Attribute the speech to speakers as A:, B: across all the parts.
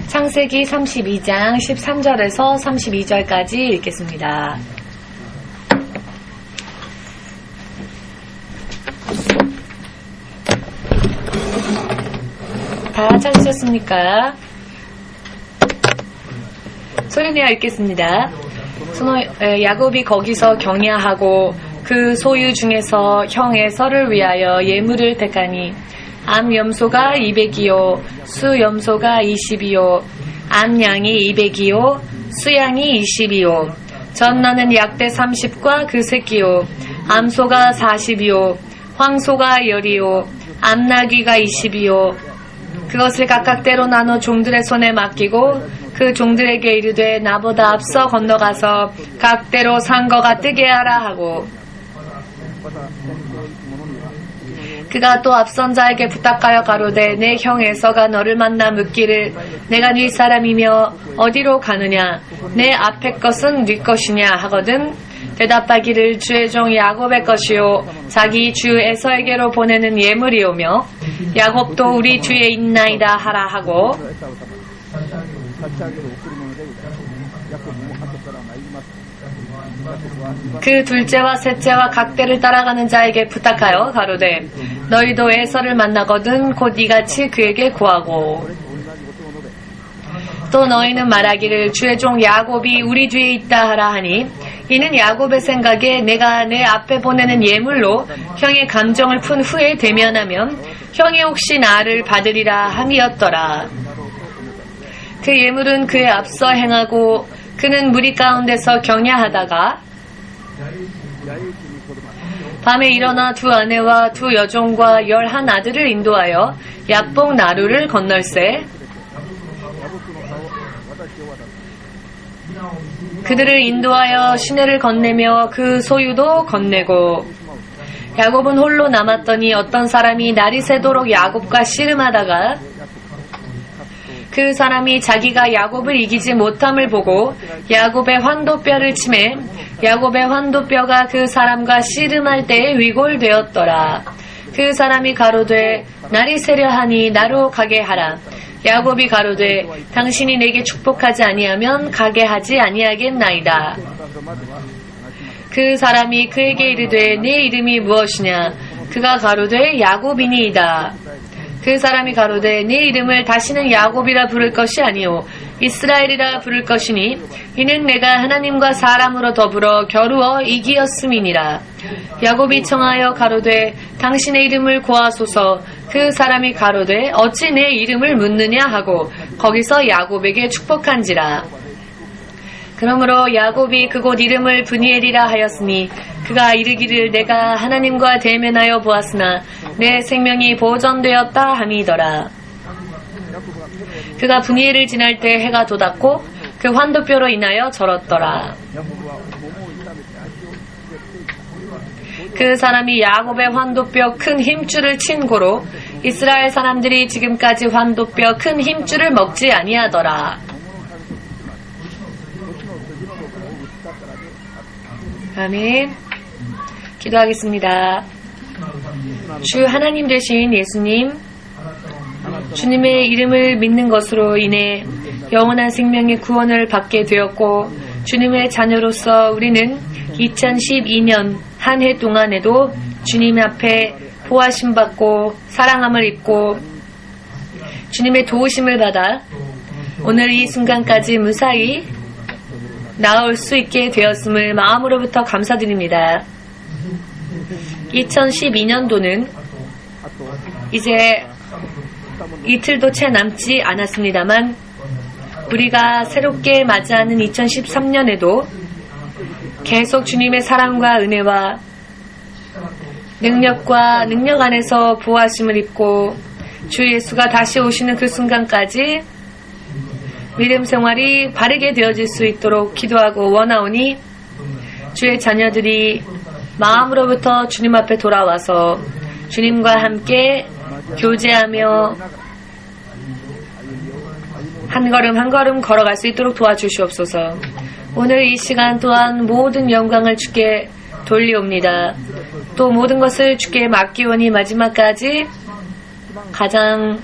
A: 창세기 32장 13절에서 32절까지 읽겠습니다. 다 찾으셨습니까? 소리내어 읽겠습니다. 야곱이 거기서 경야하고 그 소유 중에서 형 에서를 위하여 예물을 택하니 암염소가 200이요 수염소가 20이요 암양이 200이요 수양이 20이요 전나는 약대 30과 그 새끼요 암소가 40이요 황소가 10이요 암나귀가 20이요 그것을 각각 때로 나눠 종들의 손에 맡기고 그 종들에게 이르되 나보다 앞서 건너가서 각대로 산 거가 뜨게 하라 하고 그가 또 앞선 자에게 부탁하여 가로되 내 형 에서가 너를 만나 묻기를 내가 네 사람이며 어디로 가느냐 내 앞의 것은 네 것이냐 하거든 대답하기를 주의 종 야곱의 것이요 자기 주 에서에게로 보내는 예물이오며 야곱도 우리 주에 있나이다 하라 하고 그 둘째와 셋째와 각대를 따라가는 자에게 부탁하여 가로되 너희도 에서를 만나거든 곧 이같이 그에게 구하고 또 너희는 말하기를 주의 종 야곱이 우리 뒤에 있다 하라 하니 이는 야곱의 생각에 내가 내 앞에 보내는 예물로 형의 감정을 푼 후에 대면하면 형이 혹시 나를 받으리라 함이었더라. 그 예물은 그의 앞서 행하고 그는 무리 가운데서 경야하다가 밤에 일어나 두 아내와 두 여종과 11 아들을 인도하여 야복 나루를 건널세 그들을 인도하여 시내를 건네며 그 소유도 건네고 야곱은 홀로 남았더니 어떤 사람이 날이 새도록 야곱과 씨름하다가 그 사람이 자기가 야곱을 이기지 못함을 보고 야곱의 환도뼈를 치매 야곱의 환도뼈가 그 사람과 씨름할 때에 위골되었더라. 그 사람이 가로되 날이 새려하니 나로 가게 하라. 야곱이 가로되 당신이 내게 축복하지 아니하면 가게 하지 아니하겠나이다. 그 사람이 그에게 이르되 네 이름이 무엇이냐? 그가 가로되 야곱이니이다. 그 사람이 가로되 네 이름을 다시는 야곱이라 부를 것이 아니요 이스라엘이라 부를 것이니 이는 내가 하나님과 사람으로 더불어 겨루어 이기었음이니라. 야곱이 청하여 가로되 당신의 이름을 고하소서. 그 사람이 가로되 어찌 내 이름을 묻느냐 하고 거기서 야곱에게 축복한지라. 그러므로 야곱이 그곳 이름을 브니엘이라 하였으니 그가 이르기를 내가 하나님과 대면하여 보았으나 내 생명이 보존되었다 함이더라. 그가 브니엘을 지날 때 해가 돋았고 그 환도뼈로 인하여 절었더라. 그 사람이 야곱의 환도뼈 큰 힘줄을 친 고로 이스라엘 사람들이 지금까지 환도뼈 큰 힘줄을 먹지 아니하더라. 아멘. 기도하겠습니다. 주 하나님 되신 예수님, 주님의 이름을 믿는 것으로 인해 영원한 생명의 구원을 받게 되었고 주님의 자녀로서 우리는 2012년 한 해 동안에도 주님 앞에 보호하심 받고 사랑함을 입고 주님의 도우심을 받아 오늘 이 순간까지 무사히 나올 수 있게 되었음을 마음으로부터 감사드립니다. 2012년도는 이제 이틀도 채 남지 않았습니다만 우리가 새롭게 맞이하는 2013년에도 계속 주님의 사랑과 은혜와 능력 안에서 보호하심을 입고 주 예수가 다시 오시는 그 순간까지 믿음 생활이 바르게 되어질 수 있도록 기도하고 원하오니 주의 자녀들이 마음으로부터 주님 앞에 돌아와서 주님과 함께 교제하며 한 걸음 한 걸음 걸어갈 수 있도록 도와주시옵소서. 오늘 이 시간 또한 모든 영광을 주께 돌리옵니다. 또 모든 것을 주께 맡기오니 마지막까지 가장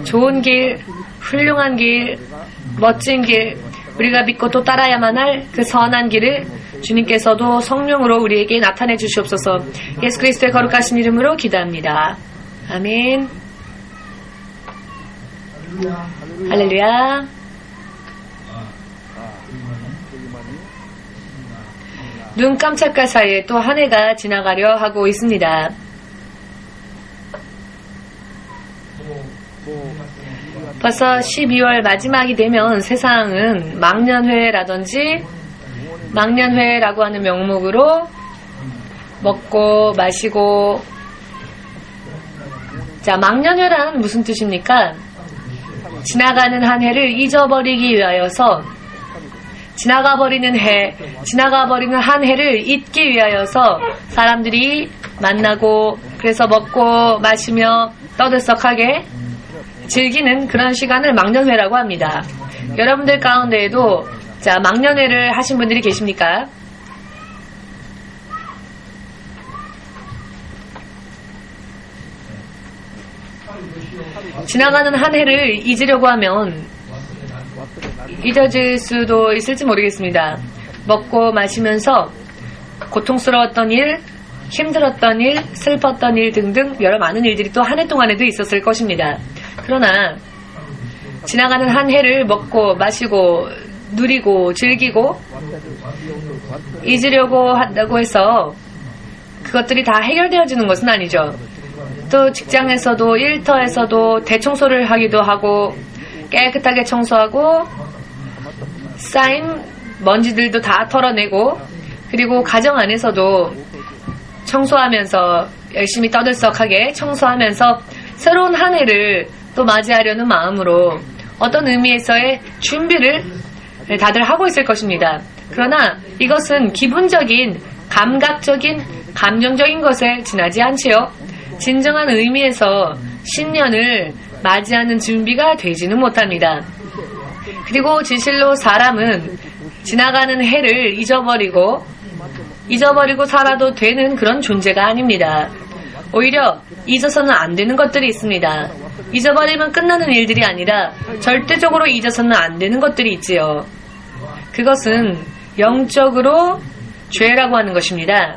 A: 좋은 길, 훌륭한 길, 멋진 길, 우리가 믿고 또 따라야만 할 그 선한 길을 주님께서도 성령으로 우리에게 나타내 주시옵소서. 예수 그리스도의 거룩하신 이름으로 기도합니다. 아멘. 할렐루야. 눈 깜짝할 사이에 또 한 해가 지나가려 하고 있습니다. 벌써 12월 마지막이 되면 세상은 망년회라든지 망년회라고 하는 명목으로 먹고 마시고, 자, 망년회란 무슨 뜻입니까? 지나가는 한 해를 잊어버리기 위하여서, 지나가버리는 한 해를 잊기 위하여서 사람들이 만나고, 그래서 먹고 마시며 떠들썩하게 즐기는 그런 시간을 망년회라고 합니다. 여러분들 가운데에도 자, 망년회를 하신 분들이 계십니까? 지나가는 한 해를 잊으려고 하면 잊어질 수도 있을지 모르겠습니다. 먹고 마시면서 고통스러웠던 일, 힘들었던 일, 슬펐던 일 등등 여러 많은 일들이 또 한 해 동안에도 있었을 것입니다. 그러나 지나가는 한 해를 먹고 마시고 누리고 즐기고 잊으려고 한다고 해서 그것들이 다 해결되어지는 것은 아니죠. 또 직장에서도 일터에서도 대청소를 하기도 하고 깨끗하게 청소하고 쌓인 먼지들도 다 털어내고, 그리고 가정 안에서도 청소하면서 열심히 떠들썩하게 청소하면서 새로운 한 해를 또 맞이하려는 마음으로 어떤 의미에서의 준비를 다들 하고 있을 것입니다. 그러나 이것은 기분적인, 감각적인, 감정적인 것에 지나지 않지요. 진정한 의미에서 신년을 맞이하는 준비가 되지는 못합니다. 그리고 진실로 사람은 지나가는 해를 잊어버리고 살아도 되는 그런 존재가 아닙니다. 오히려 잊어서는 안 되는 것들이 있습니다. 잊어버리면 끝나는 일들이 아니라 절대적으로 잊어서는 안 되는 것들이 있지요. 그것은 영적으로 죄라고 하는 것입니다.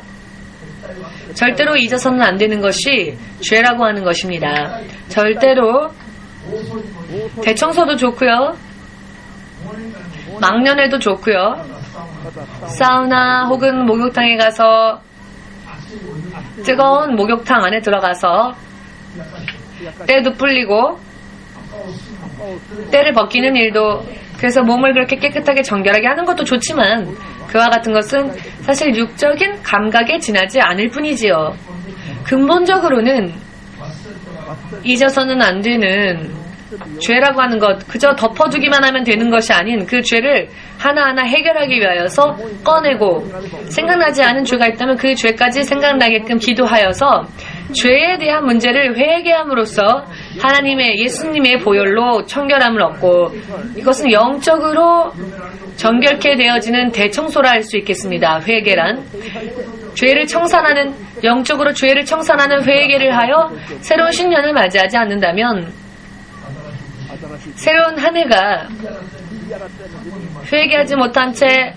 A: 절대로 잊어서는 안 되는 것이 죄라고 하는 것입니다. 절대로 대청소도 좋고요. 망년회도 좋고요. 사우나 혹은 목욕탕에 가서 뜨거운 목욕탕 안에 들어가서 때도 불리고 때를 벗기는 일도, 그래서 몸을 그렇게 깨끗하게 정결하게 하는 것도 좋지만 그와 같은 것은 사실 육적인 감각에 지나지 않을 뿐이지요. 근본적으로는 잊어서는 안 되는 죄라고 하는 것, 그저 덮어두기만 하면 되는 것이 아닌 그 죄를 하나하나 해결하기 위하여서 꺼내고, 생각나지 않은 죄가 있다면 그 죄까지 생각나게끔 기도하여서 죄에 대한 문제를 회개함으로써 하나님의, 예수님의 보혈로 청결함을 얻고, 이것은 영적으로 정결케 되어지는 대청소라 할 수 있겠습니다. 회개란 죄를 청산하는, 영적으로 죄를 청산하는 회개를 하여 새로운 신년을 맞이하지 않는다면 새로운 한 해가 회개하지 못한 채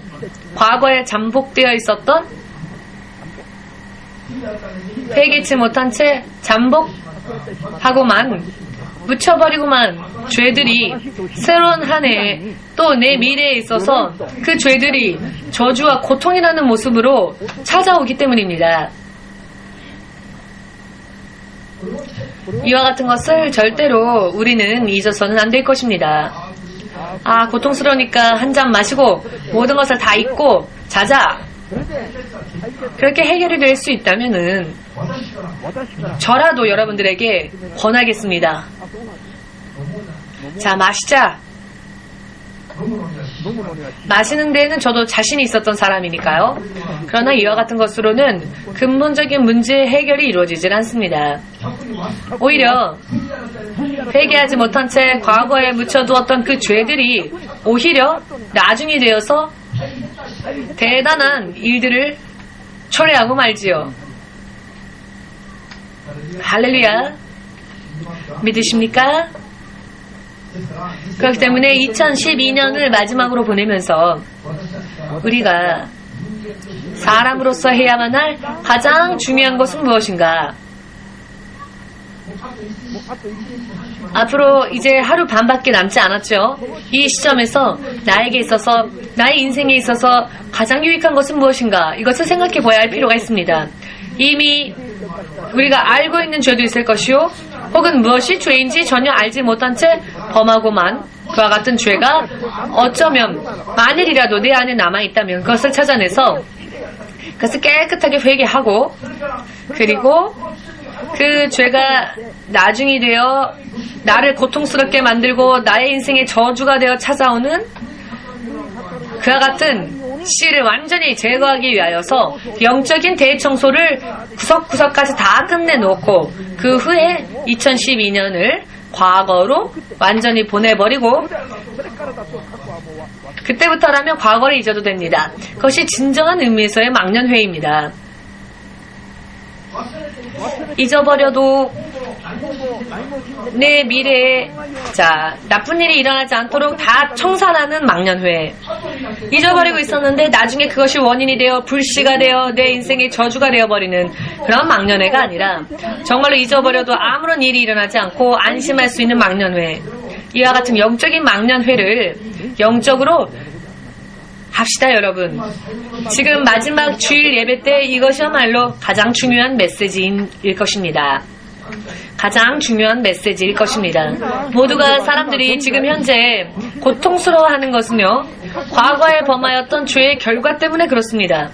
A: 과거에 잠복되어 있었던, 회개치 못한 채 잠복하고만 묻혀버리고만 죄들이 새로운 한 해에 또 내 미래에 있어서 그 죄들이 저주와 고통이라는 모습으로 찾아오기 때문입니다. 이와 같은 것을 절대로 우리는 잊어서는 안 될 것입니다. 아, 고통스러우니까 한 잔 마시고 모든 것을 다 잊고 자자. 그렇게 해결이 될 수 있다면은 저라도 여러분들에게 권하겠습니다. 자, 마시자. 마시는 데에는 저도 자신이 있었던 사람이니까요. 그러나 이와 같은 것으로는 근본적인 문제 해결이 이루어지질 않습니다. 오히려 회개하지 못한 채 과거에 묻혀두었던 그 죄들이 오히려 나중이 되어서 대단한 일들을 초래하고 말지요. 할렐루야. 믿으십니까? 그렇기 때문에 2012년을 마지막으로 보내면서 우리가 사람으로서 해야만 할 가장 중요한 것은 무엇인가? 앞으로 이제 하루 반밖에 남지 않았죠. 이 시점에서 나에게 있어서, 나의 인생에 있어서 가장 유익한 것은 무엇인가? 이것을 생각해 보아야 할 필요가 있습니다. 이미 우리가 알고 있는 죄도 있을 것이요, 혹은 무엇이 죄인지 전혀 알지 못한 채 범하고만 그와 같은 죄가 어쩌면 만일이라도 내 안에 남아있다면 그것을 찾아내서 그것을 깨끗하게 회개하고, 그리고 그 죄가 나중이 되어 나를 고통스럽게 만들고 나의 인생의 저주가 되어 찾아오는 그와 같은 씨를 완전히 제거하기 위하여서 영적인 대청소를 구석구석까지 다 끝내놓고 그 후에 2012년을 과거로 완전히 보내버리고, 그때부터라면 과거를 잊어도 됩니다. 그것이 진정한 의미에서의 망년회의입니다. 잊어버려도 내 미래에 나쁜 일이 일어나지 않도록 다 청산하는 망년회. 잊어버리고 있었는데 나중에 그것이 원인이 되어 불씨가 되어 내 인생의 저주가 되어버리는 그런 망년회가 아니라 정말로 잊어버려도 아무런 일이 일어나지 않고 안심할 수 있는 망년회. 이와 같은 영적인 망년회를 영적으로 합시다, 여러분. 지금 마지막 주일 예배 때 이것이야말로 가장 중요한 메시지일 것입니다. 가장 중요한 메시지일 것입니다. 모두가 사람들이 지금 현재 고통스러워하는 것은요, 과거에 범하였던 죄의 결과 때문에 그렇습니다.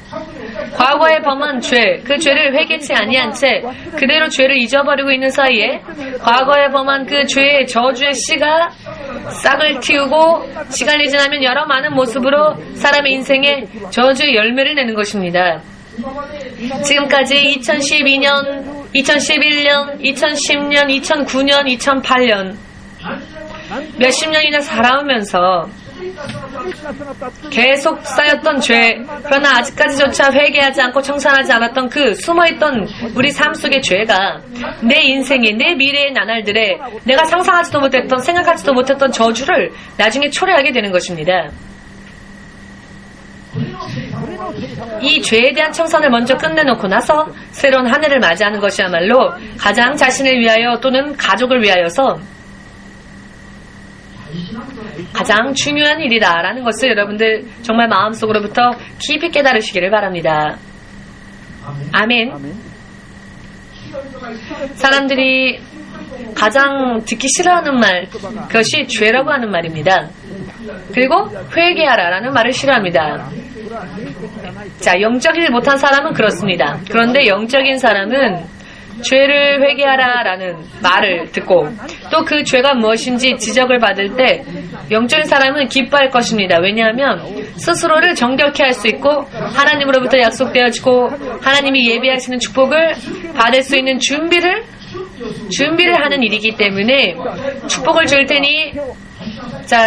A: 과거에 범한 죄, 그 죄를 회개치 아니한 채 그대로 죄를 잊어버리고 있는 사이에 과거에 범한 그 죄의 저주의 씨가 싹을 틔우고 시간이 지나면 여러 많은 모습으로 사람의 인생에 저주의 열매를 내는 것입니다. 지금까지 2012년, 2011년, 2010년, 2009년, 2008년 몇십 년이나 살아오면서 계속 쌓였던 죄, 그러나 아직까지조차 회개하지 않고 청산하지 않았던 그 숨어있던 우리 삶 속의 죄가 내 인생에, 내 미래의 나날들에 내가 상상하지도 못했던, 생각하지도 못했던 저주를 나중에 초래하게 되는 것입니다. 이 죄에 대한 청산을 먼저 끝내놓고 나서 새로운 한 해를 맞이하는 것이야말로 가장 자신을 위하여 또는 가족을 위하여서 가장 중요한 일이다라는 것을 여러분들 정말 마음속으로부터 깊이 깨달으시기를 바랍니다. 아멘. 사람들이 가장 듣기 싫어하는 말, 그것이 죄라고 하는 말입니다. 그리고 회개하라라는 말을 싫어합니다. 영적이지 못한 사람은 그렇습니다. 그런데 영적인 사람은 죄를 회개하라라는 말을 듣고 또 그 죄가 무엇인지 지적을 받을 때 영적인 사람은 기뻐할 것입니다. 왜냐하면 스스로를 정결케 할 수 있고 하나님으로부터 약속되어지고 하나님이 예비하시는 축복을 받을 수 있는 준비를 하는 일이기 때문에 축복을 줄 테니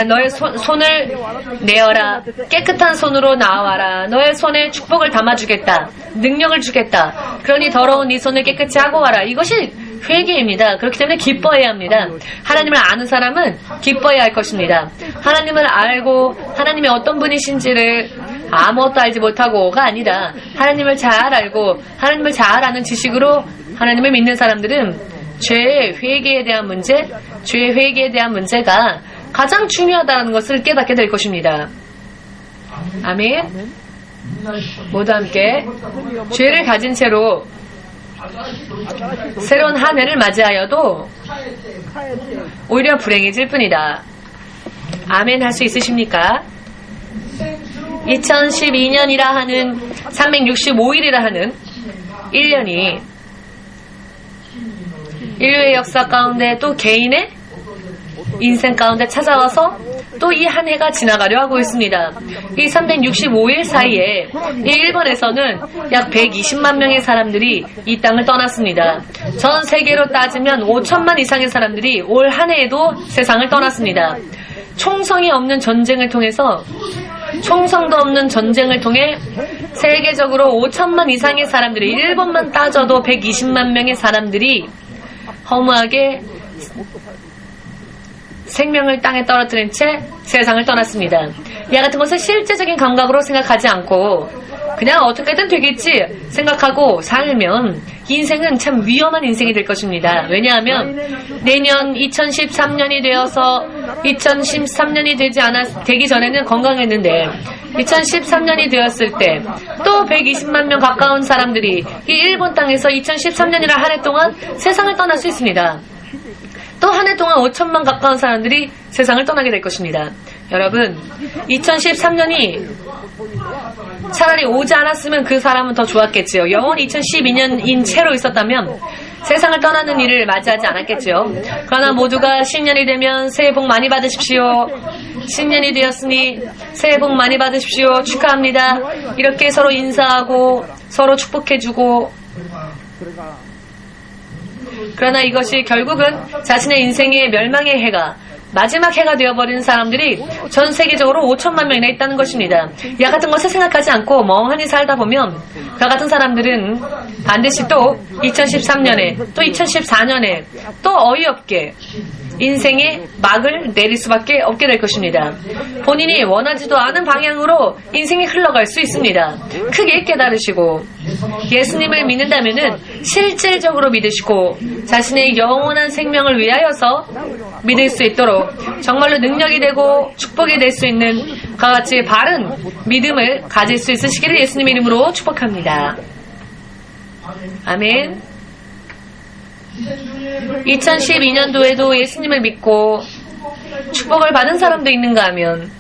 A: 너의 손을 내어라. 깨끗한 손으로 나와라. 너의 손에 축복을 담아주겠다. 능력을 주겠다. 그러니 더러운 네 손을 깨끗이 하고 와라. 이것이 회개입니다. 그렇기 때문에 기뻐해야 합니다. 하나님을 아는 사람은 기뻐해야 할 것입니다. 하나님을 알고 하나님이 어떤 분이신지를 아무것도 알지 못하고가 아니라 하나님을 잘 알고 하나님을 잘 아는 지식으로 하나님을 믿는 사람들은 죄의 회개에 대한 문제가 가장 중요하다는 것을 깨닫게 될 것입니다. 아멘. 모두 함께 죄를 가진 채로 새로운 한 해를 맞이하여도 오히려 불행해질 뿐이다. 아멘 할 수 있으십니까? 2012년이라 하는 365일이라 하는 1년이 인류의 역사 가운데 또 개인의 인생 가운데 찾아와서 또 이 한 해가 지나가려 하고 있습니다. 이 365일 사이에 이 일본에서는 약 120만 명의 사람들이 이 땅을 떠났습니다. 전 세계로 따지면 5천만 이상의 사람들이 올 한 해에도 세상을 떠났습니다. 총성이 없는 전쟁을 통해서 총성도 없는 전쟁을 통해 세계적으로 5천만 이상의 사람들이 일본만 따져도 120만 명의 사람들이 허무하게 생명을 땅에 떨어뜨린 채 세상을 떠났습니다. 이와 같은 것을 실제적인 감각으로 생각하지 않고 그냥 어떻게든 되겠지 생각하고 살면 인생은 참 위험한 인생이 될 것입니다. 왜냐하면 내년 2013년이 되어서 2013년이 되기 전에는 건강했는데 2013년이 되었을 때 또 120만 명 가까운 사람들이 이 일본 땅에서 2013년이라 한 해 동안 세상을 떠날 수 있습니다. 또 한 해 동안 5천만 가까운 사람들이 세상을 떠나게 될 것입니다. 여러분, 2013년이 차라리 오지 않았으면 그 사람은 더 좋았겠지요. 영원히 2012년인 채로 있었다면 세상을 떠나는 일을 맞이하지 않았겠지요. 그러나 모두가 신년이 되면 새해 복 많이 받으십시오. 신년이 되었으니 새해 복 많이 받으십시오. 축하합니다. 이렇게 서로 인사하고 서로 축복해주고, 그러나 이것이 결국은 자신의 인생의 멸망의 해가 마지막 해가 되어버리는 사람들이 전 세계적으로 5천만 명이나 있다는 것입니다. 이와 같은 것을 생각하지 않고 멍하니 살다 보면 그와 같은 사람들은 반드시 또 2013년에 또 2014년에 또 어이없게 인생의 막을 내릴 수밖에 없게 될 것입니다. 본인이 원하지도 않은 방향으로 인생이 흘러갈 수 있습니다. 크게 깨달으시고 예수님을 믿는다면은 실질적으로 믿으시고 자신의 영원한 생명을 위하여서 믿을 수 있도록 정말로 능력이 되고 축복이 될 수 있는 그와 같이 바른 믿음을 가질 수 있으시기를 예수님 이름으로 축복합니다. 아멘. 2012년도에도 예수님을 믿고 축복을 받은 사람도 있는가 하면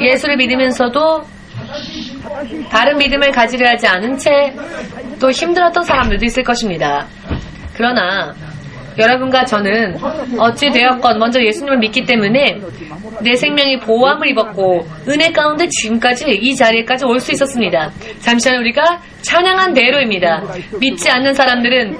A: 예수를 믿으면서도 다른 믿음을 가지려 하지 않은 채 또 힘들었던 사람들도 있을 것입니다. 그러나 여러분과 저는 어찌 되었건 먼저 예수님을 믿기 때문에 내 생명이 보호함을 입었고 은혜 가운데 지금까지 이 자리에까지 올 수 있었습니다. 잠시 전에 우리가 찬양한 대로입니다. 믿지 않는 사람들은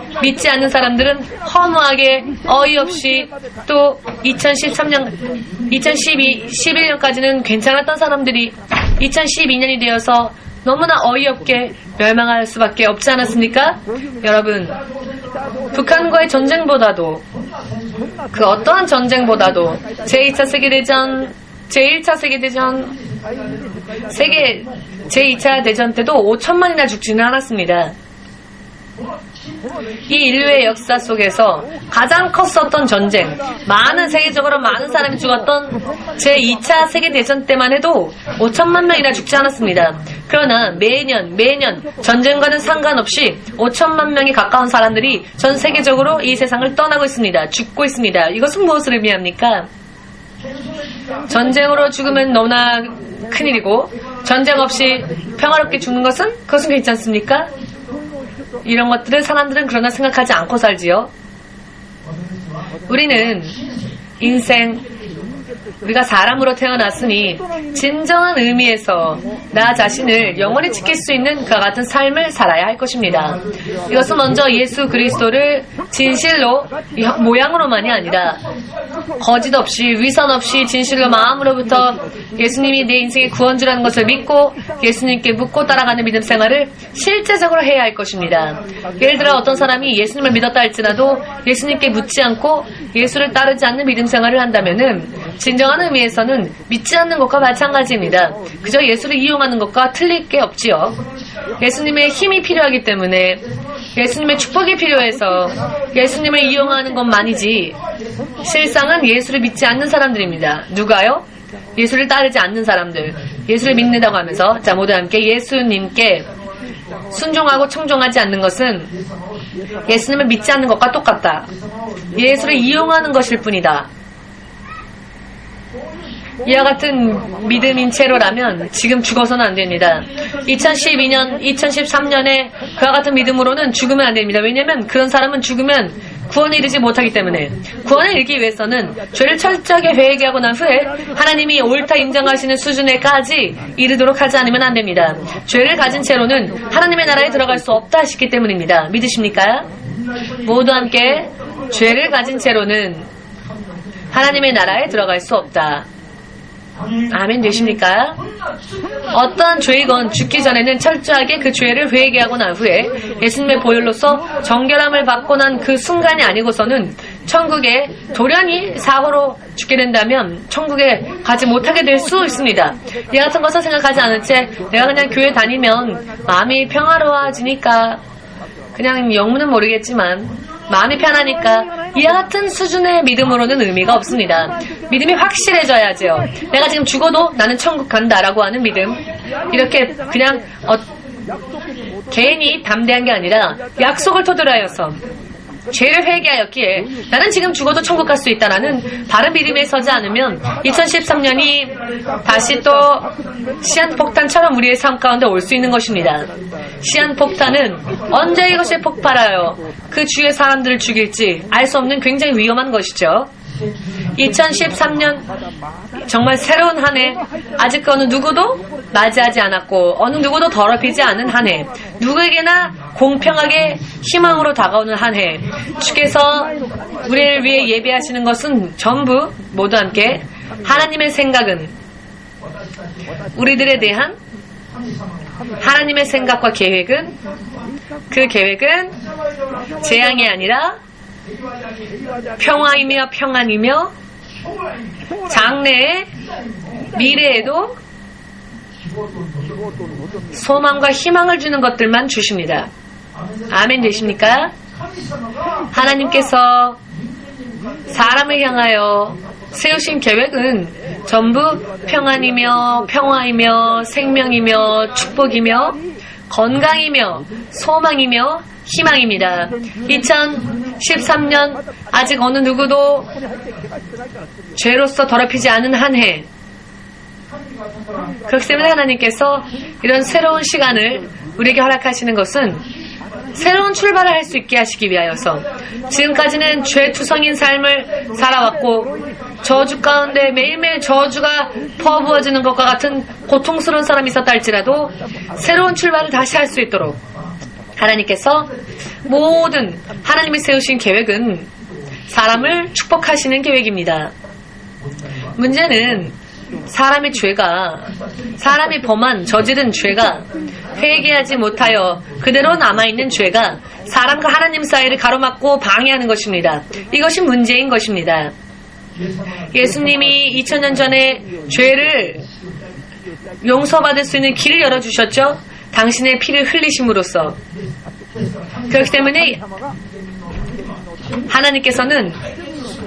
A: 허무하게 어이없이 또 2011년까지는 괜찮았던 사람들이 2012년이 되어서 너무나 어이없게 멸망할 수밖에 없지 않았습니까? 여러분, 북한과의 전쟁보다도 그 어떠한 전쟁보다도 제2차 세계대전, 제1차 세계대전, 제2차 대전 때도 5천만이나 죽지는 않았습니다. 이 인류의 역사 속에서 가장 컸었던 전쟁, 세계적으로 많은 사람이 죽었던 제2차 세계대전 때만 해도 5천만 명이나 죽지 않았습니다. 그러나 매년 전쟁과는 상관없이 5천만 명이 가까운 사람들이 전 세계적으로 이 세상을 떠나고 있습니다. 죽고 있습니다. 이것은 무엇을 의미합니까? 전쟁으로 죽으면 너무나 큰일이고 전쟁 없이 평화롭게 죽는 것은 그것은 괜찮습니까? 이런 것들을 사람들은 그러나 생각하지 않고 살지요. 우리는 우리가 사람으로 태어났으니 진정한 의미에서 나 자신을 영원히 지킬 수 있는 그와 같은 삶을 살아야 할 것입니다. 이것은 먼저 예수 그리스도를 진실로 모양으로만이 아니라 거짓 없이 위선 없이 진실로 마음으로부터 예수님이 내 인생의 구원주라는 것을 믿고 예수님께 묻고 따라가는 믿음 생활을 실제적으로 해야 할 것입니다. 예를 들어 어떤 사람이 예수님을 믿었다 할지라도 예수님께 묻지 않고 예수를 따르지 않는 믿음 생활을 한다면은 진정한 의미에서는 믿지 않는 것과 마찬가지입니다. 그저 예수를 이용하는 것과 틀릴 게 없지요. 예수님의 힘이 필요하기 때문에 예수님의 축복이 필요해서 예수님을 이용하는 것만이지 실상은 예수를 믿지 않는 사람들입니다. 누가요? 예수를 따르지 않는 사람들. 예수를 믿는다고 하면서 자 모두 함께 예수님께 순종하고 청종하지 않는 것은 예수님을 믿지 않는 것과 똑같다. 예수를 이용하는 것일 뿐이다. 이와 같은 믿음인 채로라면 지금 죽어서는 안 됩니다. 2012년, 2013년에 그와 같은 믿음으로는 죽으면 안 됩니다. 왜냐하면 그런 사람은 죽으면 구원에 이르지 못하기 때문에 구원에 이르기 위해서는 죄를 철저하게 회개하고 난 후에 하나님이 옳다 인정하시는 수준에까지 이르도록 하지 않으면 안 됩니다. 죄를 가진 채로는 하나님의 나라에 들어갈 수 없다 하시기 때문입니다. 믿으십니까? 모두 함께 죄를 가진 채로는 하나님의 나라에 들어갈 수 없다. 아멘 되십니까? 어떠한 죄이건 죽기 전에는 철저하게 그 죄를 회개하고 난 후에 예수님의 보혈로서 정결함을 받고 난 그 순간이 아니고서는 천국에 돌연히 사고로 죽게 된다면 천국에 가지 못하게 될 수 있습니다. 이 같은 것을 생각하지 않은 채 내가 그냥 교회 다니면 마음이 평화로워지니까 그냥 영문은 모르겠지만 마음이 편하니까 이와 같은 수준의 믿음으로는 의미가 없습니다. 믿음이 확실해져야죠. 내가 지금 죽어도 나는 천국 간다라고 하는 믿음. 이렇게 그냥 개인이 담대한 게 아니라 약속을 토대로 하여서 죄를 회개하였기에 나는 지금 죽어도 천국 갈 수 있다라는 바른 믿음에 서지 않으면 2013년이 다시 또 시한폭탄처럼 우리의 삶 가운데 올 수 있는 것입니다. 시한폭탄은 언제 이것이 폭발하여 그 주위의 사람들을 죽일지 알 수 없는 굉장히 위험한 것이죠. 2013년 정말 새로운 한 해, 아직 어느 누구도 맞이하지 않았고 어느 누구도 더럽히지 않은 한 해, 누구에게나 공평하게 희망으로 다가오는 한 해, 주께서 우리를 위해 예배하시는 것은 전부 모두 함께 하나님의 생각은 우리들에 대한 하나님의 생각과 계획은 그 계획은 재앙이 아니라 평화이며 평안이며 장래의 미래에도 소망과 희망을 주는 것들만 주십니다. 아멘 되십니까? 하나님께서 사람을 향하여 세우신 계획은 전부 평안이며 평화이며 생명이며 축복이며 건강이며 소망이며 희망입니다. 2013년 아직 어느 누구도 죄로서 더럽히지 않은 한 해. 그렇기 때문에 하나님께서 이런 새로운 시간을 우리에게 허락하시는 것은 새로운 출발을 할 수 있게 하시기 위하여서 지금까지는 죄투성인 삶을 살아왔고 저주 가운데 매일매일 저주가 퍼부어지는 것과 같은 고통스러운 사람이 있었다 할지라도 새로운 출발을 다시 할 수 있도록 하나님께서 모든 하나님이 세우신 계획은 사람을 축복하시는 계획입니다. 문제는 사람의 죄가, 사람이 범한 저지른 죄가 회개하지 못하여 그대로 남아있는 죄가 사람과 하나님 사이를 가로막고 방해하는 것입니다. 이것이 문제인 것입니다. 예수님이 2000년 전에 죄를 용서받을 수 있는 길을 열어주셨죠. 당신의 피를 흘리심으로써. 그렇기 때문에 하나님께서는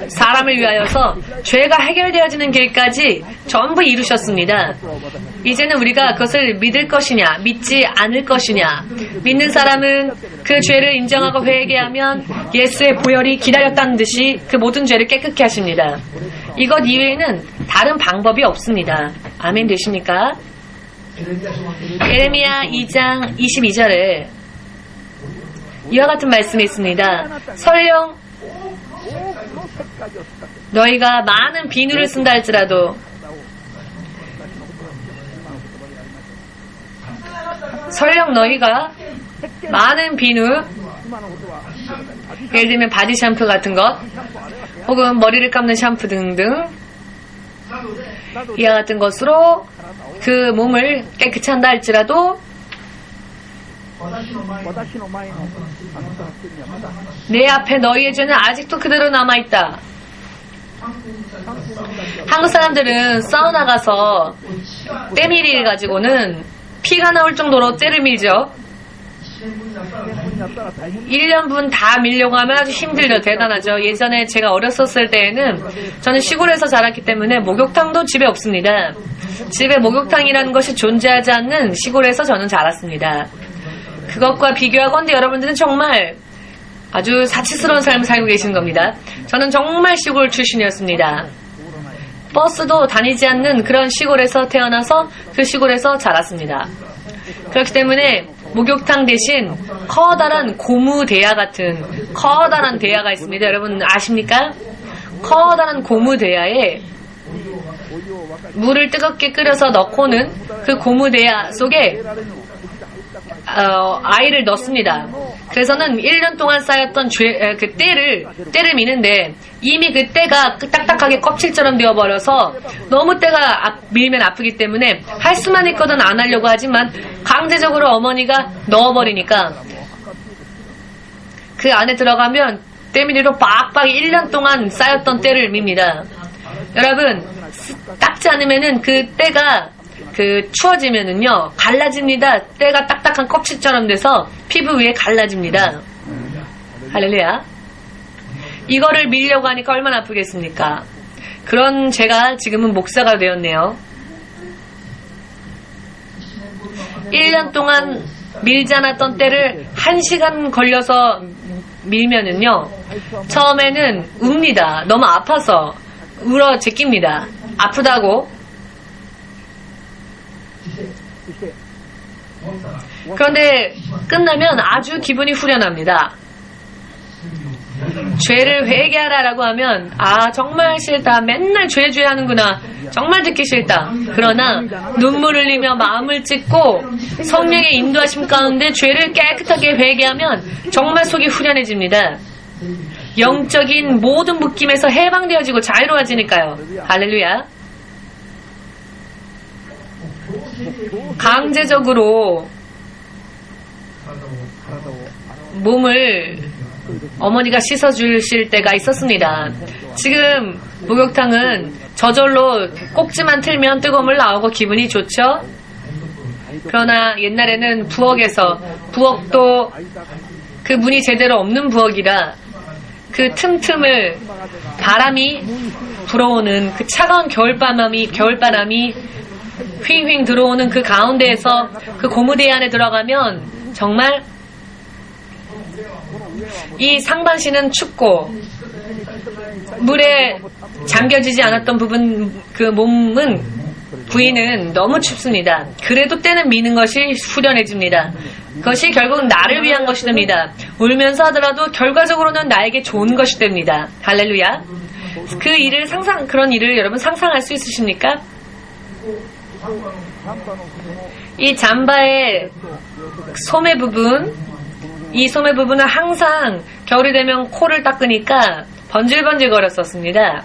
A: 사람을 위하여서 죄가 해결되어지는 길까지 전부 이루셨습니다. 이제는 우리가 그것을 믿을 것이냐 믿지 않을 것이냐. 믿는 사람은 그 죄를 인정하고 회개하면 예수의 보혈이 기다렸다는 듯이 그 모든 죄를 깨끗게 하십니다. 이것 이외에는 다른 방법이 없습니다. 아멘 되십니까? 예레미야 2장 22절에 이와 같은 말씀이 있습니다. 설령 너희가 많은 비누를 쓴다 할지라도 설령 너희가 많은 비누, 예를 들면 바디 샴푸 같은 것 혹은 머리를 감는 샴푸 등등 이와 같은 것으로 그 몸을 깨끗이 한다 할지라도 내 앞에 너희의 죄는 아직도 그대로 남아있다. 한국 사람들은 사우나 가서 때밀이 가지고는 피가 나올 정도로 때를 밀죠. 1년분 다 밀려고 하면 아주 힘들죠. 대단하죠. 예전에 제가 어렸었을 때에는 저는 시골에서 자랐기 때문에 목욕탕도 집에 없습니다. 집에 목욕탕이라는 것이 존재하지 않는 시골에서 저는 자랐습니다. 그것과 비교하건대 여러분들은 정말 아주 사치스러운 삶을 살고 계시는 겁니다. 저는 정말 시골 출신이었습니다. 버스도 다니지 않는 그런 시골에서 태어나서 그 시골에서 자랐습니다. 그렇기 때문에 목욕탕 대신 커다란 고무대야 같은 커다란 대야가 있습니다. 여러분 아십니까? 커다란 고무대야에 물을 뜨겁게 끓여서 넣고는 그 고무대야 속에 아이를 넣습니다. 그래서는 1년 동안 쌓였던 그 때를 미는데 이미 그 때가 딱딱하게 껍질처럼 되어버려서 너무 때가 밀면 아프기 때문에 할 수만 있거든 안 하려고 하지만 강제적으로 어머니가 넣어버리니까 그 안에 들어가면 때밀이로 빡빡 1년 동안 쌓였던 때를 밉니다. 여러분 닦지 않으면은 그 때가 추워지면은요 갈라집니다. 때가 딱딱한 껍질처럼 돼서 피부 위에 갈라집니다. 할렐루야. 이거를 밀려고 하니까 얼마나 아프겠습니까? 그런 제가 지금은 목사가 되었네요. 1년 동안 밀지 않았던 때를 1시간 걸려서 밀면은요 처음에는 웁니다. 너무 아파서 울어 제낍니다. 아프다고. 그런데 끝나면 아주 기분이 후련합니다. 죄를 회개하라라고 하면 정말 싫다. 맨날 죄 하는구나. 정말 듣기 싫다. 그러나 눈물 흘리며 마음을 찢고 성령의 인도하심 가운데 죄를 깨끗하게 회개하면 정말 속이 후련해집니다. 영적인 모든 묶임에서 해방되어지고 자유로워지니까요. 할렐루야. 강제적으로 몸을 어머니가 씻어주실 때가 있었습니다. 지금 목욕탕은 저절로 꼭지만 틀면 뜨거운 물 나오고 기분이 좋죠? 그러나 옛날에는 부엌도 그 문이 제대로 없는 부엌이라 그 틈틈을 바람이 불어오는 그 차가운 겨울바람이 휘잉휘잉 들어오는 그 가운데에서 그 고무대 안에 들어가면 정말 이 상반신은 춥고 물에 잠겨지지 않았던 부위는 너무 춥습니다. 그래도 때는 미는 것이 후련해집니다. 그것이 결국 나를 위한 것이 됩니다. 울면서 하더라도 결과적으로는 나에게 좋은 것이 됩니다. 할렐루야. 그런 일을 여러분 상상할 수 있으십니까? 이 잠바의 소매 부분, 이 소매 부분은 항상 겨울이 되면 코를 닦으니까 번질번질 거렸었습니다.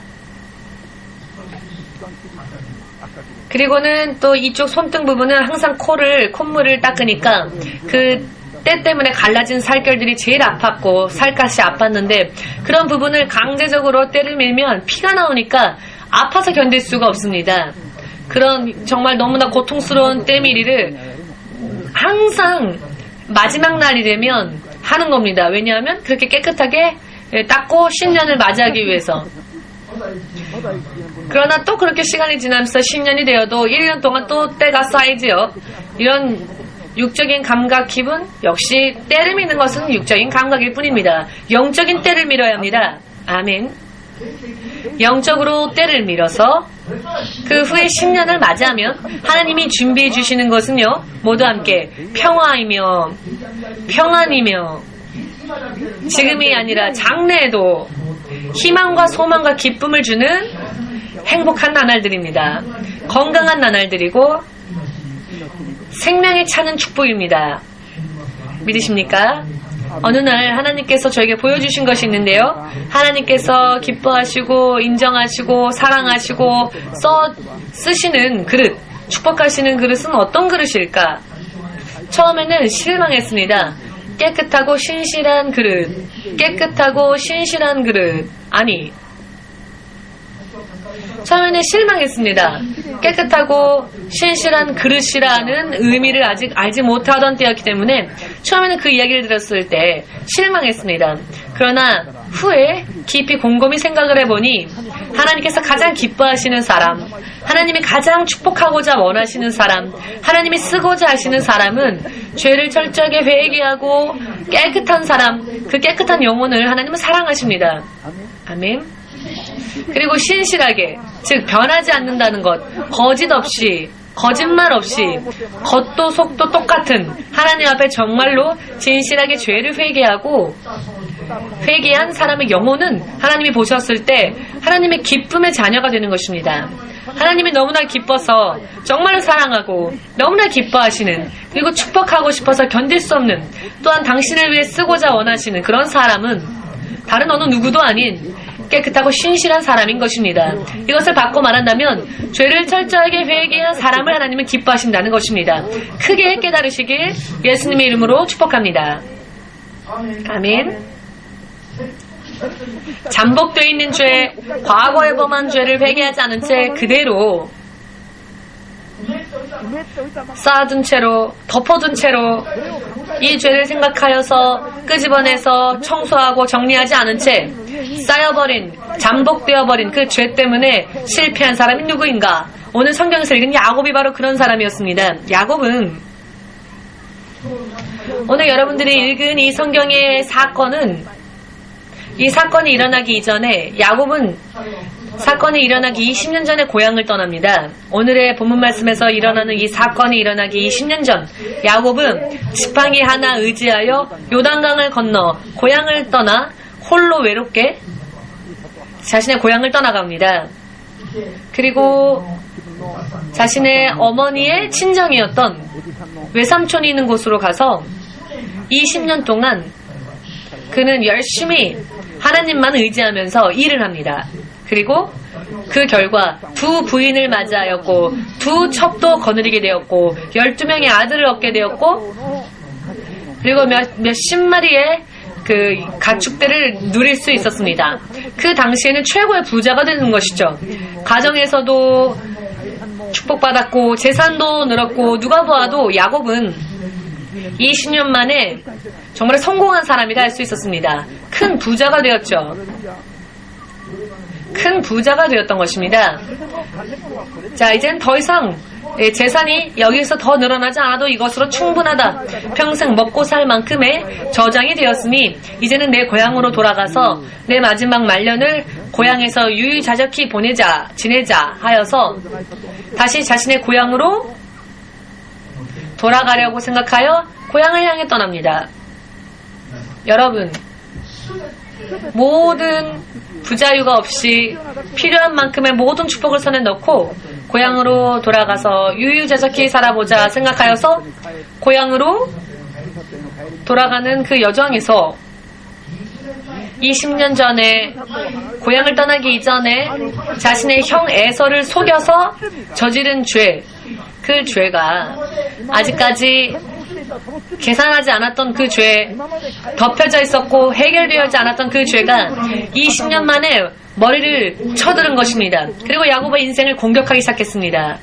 A: 그리고는 또 이쪽 손등 부분은 항상 콧물을 닦으니까 그 때 때문에 갈라진 살결들이 제일 아팠고 살갗이 아팠는데 그런 부분을 강제적으로 때를 밀면 피가 나오니까 아파서 견딜 수가 없습니다. 그런 정말 너무나 고통스러운 때밀이를 항상 마지막 날이 되면 하는 겁니다. 왜냐하면 그렇게 깨끗하게 닦고 신년을 맞이하기 위해서. 그러나 또 그렇게 시간이 지나면서 10년이 되어도 1년 동안 또 때가 쌓이지요. 이런 육적인 감각, 기분 역시 때를 미는 것은 육적인 감각일 뿐입니다. 영적인 때를 밀어야 합니다. 아멘. 영적으로 때를 밀어서 그 후에 10년을 맞이하면 하나님이 준비해 주시는 것은요 모두 함께 평안이며 지금이 아니라 장래에도 희망과 소망과 기쁨을 주는 행복한 나날들입니다. 건강한 나날들이고 생명에 차는 축복입니다. 믿으십니까? 어느 날 하나님께서 저에게 보여주신 것이 있는데요. 하나님께서 기뻐하시고 인정하시고 사랑하시고 쓰시는 그릇, 축복하시는 그릇은 어떤 그릇일까? 처음에는 실망했습니다. 깨끗하고 신실한 그릇, 깨끗하고 신실한 그릇. 아니, 처음에는 실망했습니다. 깨끗하고 신실한 그릇이라는 의미를 아직 알지 못하던 때였기 때문에 처음에는 그 이야기를 들었을 때 실망했습니다. 그러나 후에 깊이 곰곰이 생각을 해보니 하나님께서 가장 기뻐하시는 사람, 하나님이 가장 축복하고자 원하시는 사람, 하나님이 쓰고자 하시는 사람은 죄를 철저하게 회개하고 깨끗한 사람, 그 깨끗한 영혼을 하나님은 사랑하십니다. 아멘. 그리고 신실하게, 즉 변하지 않는다는 것, 거짓 없이, 거짓말 없이, 겉도 속도 똑같은 하나님 앞에 정말로 진실하게 죄를 회개하고 회개한 사람의 영혼은 하나님이 보셨을 때 하나님의 기쁨의 자녀가 되는 것입니다. 하나님이 너무나 기뻐서 정말로 사랑하고 너무나 기뻐하시는, 그리고 축복하고 싶어서 견딜 수 없는, 또한 당신을 위해 쓰고자 원하시는 그런 사람은 다른 어느 누구도 아닌 깨끗하고 신실한 사람인 것입니다. 이것을 바꿔 말한다면 죄를 철저하게 회개한 사람을 하나님은 기뻐하신다는 것입니다. 크게 깨달으시길 예수님의 이름으로 축복합니다. 아멘. 잠복되어 있는 죄, 과거에 범한 죄를 회개하지 않은 채 그대로 쌓아둔 채로, 덮어둔 채로 이 죄를 생각하여서 끄집어내서 청소하고 정리하지 않은 채 쌓여버린, 잠복되어버린 그 죄 때문에 실패한 사람이 누구인가? 오늘 성경에서 읽은 야곱이 바로 그런 사람이었습니다. 야곱은 오늘 여러분들이 읽은 이 성경의 사건은, 이 사건이 일어나기 이전에 야곱은 사건이 일어나기 20년 전에 고향을 떠납니다. 오늘의 본문 말씀에서 일어나는 이 사건이 일어나기 20년 전, 야곱은 지팡이 하나 의지하여 요단강을 건너 고향을 떠나 홀로 외롭게 자신의 고향을 떠나갑니다. 그리고 자신의 어머니의 친정이었던 외삼촌이 있는 곳으로 가서 20년 동안 그는 열심히 하나님만 의지하면서 일을 합니다. 그리고 그 결과 두 부인을 맞이하였고 두 첩도 거느리게 되었고 12명의 아들을 얻게 되었고, 그리고 몇십 마리의 그 가축들을 누릴 수 있었습니다. 그 당시에는 최고의 부자가 되는 것이죠. 가정에서도 축복받았고 재산도 늘었고, 누가 보아도 야곱은 20년 만에 정말 성공한 사람이라 할 수 있었습니다. 큰 부자가 되었죠. 큰 부자가 되었던 것입니다. 자, 이젠 더 이상 재산이 여기서 더 늘어나지 않아도 이것으로 충분하다. 평생 먹고 살 만큼의 저장이 되었으니 이제는 내 고향으로 돌아가서 내 마지막 말년을 고향에서 유유자적히 지내자 하여서 다시 자신의 고향으로 돌아가려고 생각하여 고향을 향해 떠납니다. 여러분, 모든 부자유가 없이 필요한 만큼의 모든 축복을 손에 넣고 고향으로 돌아가서 유유자적히 살아보자 생각하여서 고향으로 돌아가는 그 여정에서 20년 전에 고향을 떠나기 이전에 자신의 형 에서를 속여서 저지른 죄, 그 죄가 아직까지 계산하지 않았던 그 죄, 덮여져 있었고 해결되어지 않았던 그 죄가 20년 만에 머리를 쳐들은 것입니다. 그리고 야곱의 인생을 공격하기 시작했습니다.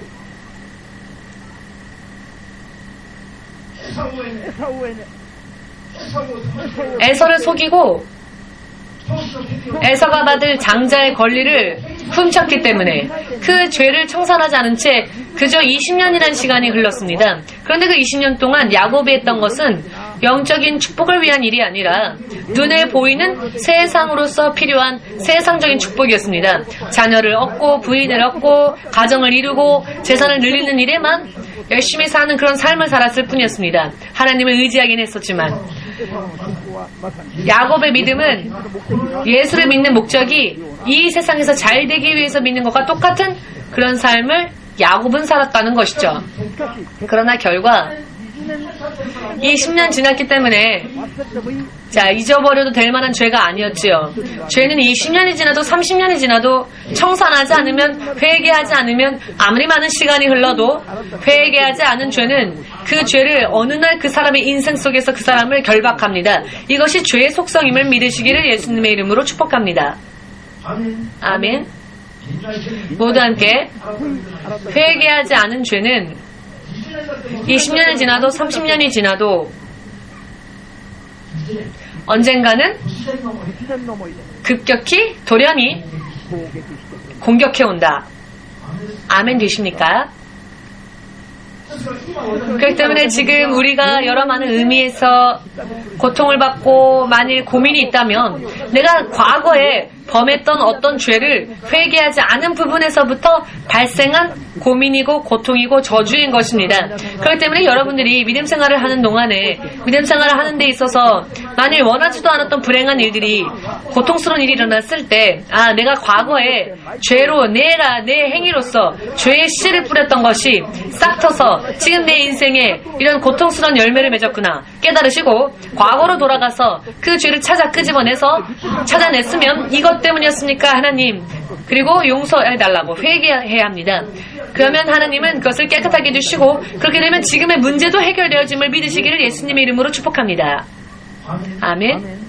A: 에서를 속이고 에서가 받을 장자의 권리를 훔쳤기 때문에 그 죄를 청산하지 않은 채 그저 20년이라는 시간이 흘렀습니다. 그런데 그 20년 동안 야곱이 했던 것은 영적인 축복을 위한 일이 아니라 눈에 보이는 세상으로서 필요한 세상적인 축복이었습니다. 자녀를 얻고 부인을 얻고 가정을 이루고 재산을 늘리는 일에만 열심히 사는 그런 삶을 살았을 뿐이었습니다. 하나님을 의지하긴 했었지만 야곱의 믿음은, 예수를 믿는 목적이 이 세상에서 잘 되기 위해서 믿는 것과 똑같은 그런 삶을 야곱은 살았다는 것이죠. 그러나 결과 20년 지났기 때문에 잊어버려도 될 만한 죄가 아니었지요. 죄는 20년이 지나도 30년이 지나도 청산하지 않으면, 회개하지 않으면, 아무리 많은 시간이 흘러도 회개하지 않은 죄는 그 죄를 어느 날 그 사람의 인생 속에서 그 사람을 결박합니다. 이것이 죄의 속성임을 믿으시기를 예수님의 이름으로 축복합니다. 아멘. 모두 함께, 회개하지 않은 죄는 20년이 지나도 30년이 지나도 언젠가는 급격히 돌연히 공격해온다. 아멘 되십니까? 그렇기 때문에 지금 우리가 여러 많은 의미에서 고통을 받고 만일 고민이 있다면, 내가 과거에 범했던 어떤 죄를 회개하지 않은 부분에서부터 발생한 고민이고 고통이고 저주인 것입니다. 그렇기 때문에 여러분들이 믿음 생활을 하는 동안에 믿음 생활을 하는 데 있어서 만일 원하지도 않았던 불행한 일들이 고통스러운 일이 일어났을 때 내가 과거에 죄로 내 행위로서 죄의 씨를 뿌렸던 것이 싹 터서 지금 내 인생에 이런 고통스러운 열매를 맺었구나 깨달으시고 과거로 돌아가서 그 죄를 끄집어내서 찾아냈으면 이것 때문이었습니까 하나님, 그리고 용서해달라고 회개해야 합니다. 그러면 하나님은 그것을 깨끗하게 해주시고 그렇게 되면 지금의 문제도 해결되어짐을 믿으시기를 예수님의 이름으로 축복합니다. 아멘.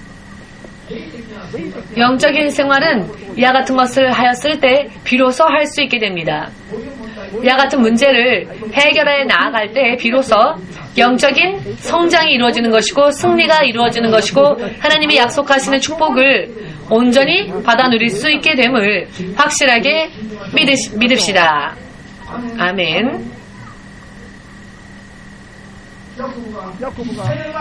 A: 영적인 생활은 이와 같은 것을 하였을 때 비로소 할 수 있게 됩니다. 이와 같은 문제를 해결해 나아갈 때 비로소 영적인 성장이 이루어지는 것이고 승리가 이루어지는 것이고 하나님이 약속하시는 축복을 온전히 받아 누릴 수 있게 됨을 확실하게 믿읍시다. 아멘.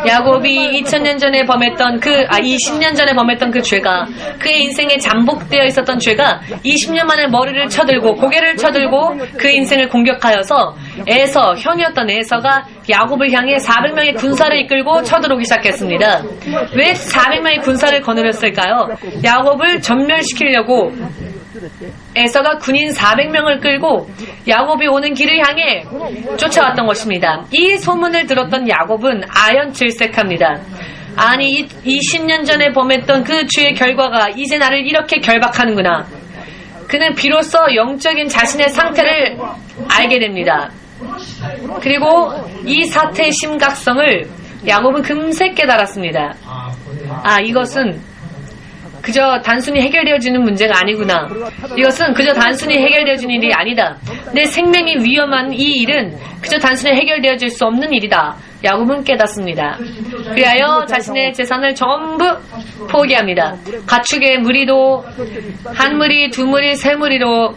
A: 야곱이 20년 전에 범했던 20년 전에 범했던 그 죄가 그의 인생에 잠복되어 있었던 죄가 20년 만에 머리를 쳐들고 고개를 쳐들고 그 인생을 공격하여서 형이었던 에서가 야곱을 향해 400명의 군사를 이끌고 쳐들어오기 시작했습니다. 왜 400명의 군사를 거느렸을까요? 야곱을 전멸시키려고 에서가 군인 400명을 끌고 야곱이 오는 길을 향해 쫓아왔던 것입니다. 이 소문을 들었던 야곱은 아연칠색합니다. 아니 20년 전에 범했던 그 죄의 결과가 이제 나를 이렇게 결박하는구나. 그는 비로소 영적인 자신의 상태를 알게 됩니다. 그리고 이 사태의 심각성을 야곱은 금세 깨달았습니다. 이것은 그저 단순히 해결되어지는 문제가 아니구나. 이것은 그저 단순히 해결되어지는 일이 아니다. 내 생명이 위험한 이 일은 그저 단순히 해결되어질 수 없는 일이다. 야곱은 깨닫습니다. 그리하여 자신의 재산을 전부 포기합니다. 가축의 무리도 한 무리, 두 무리, 세 무리로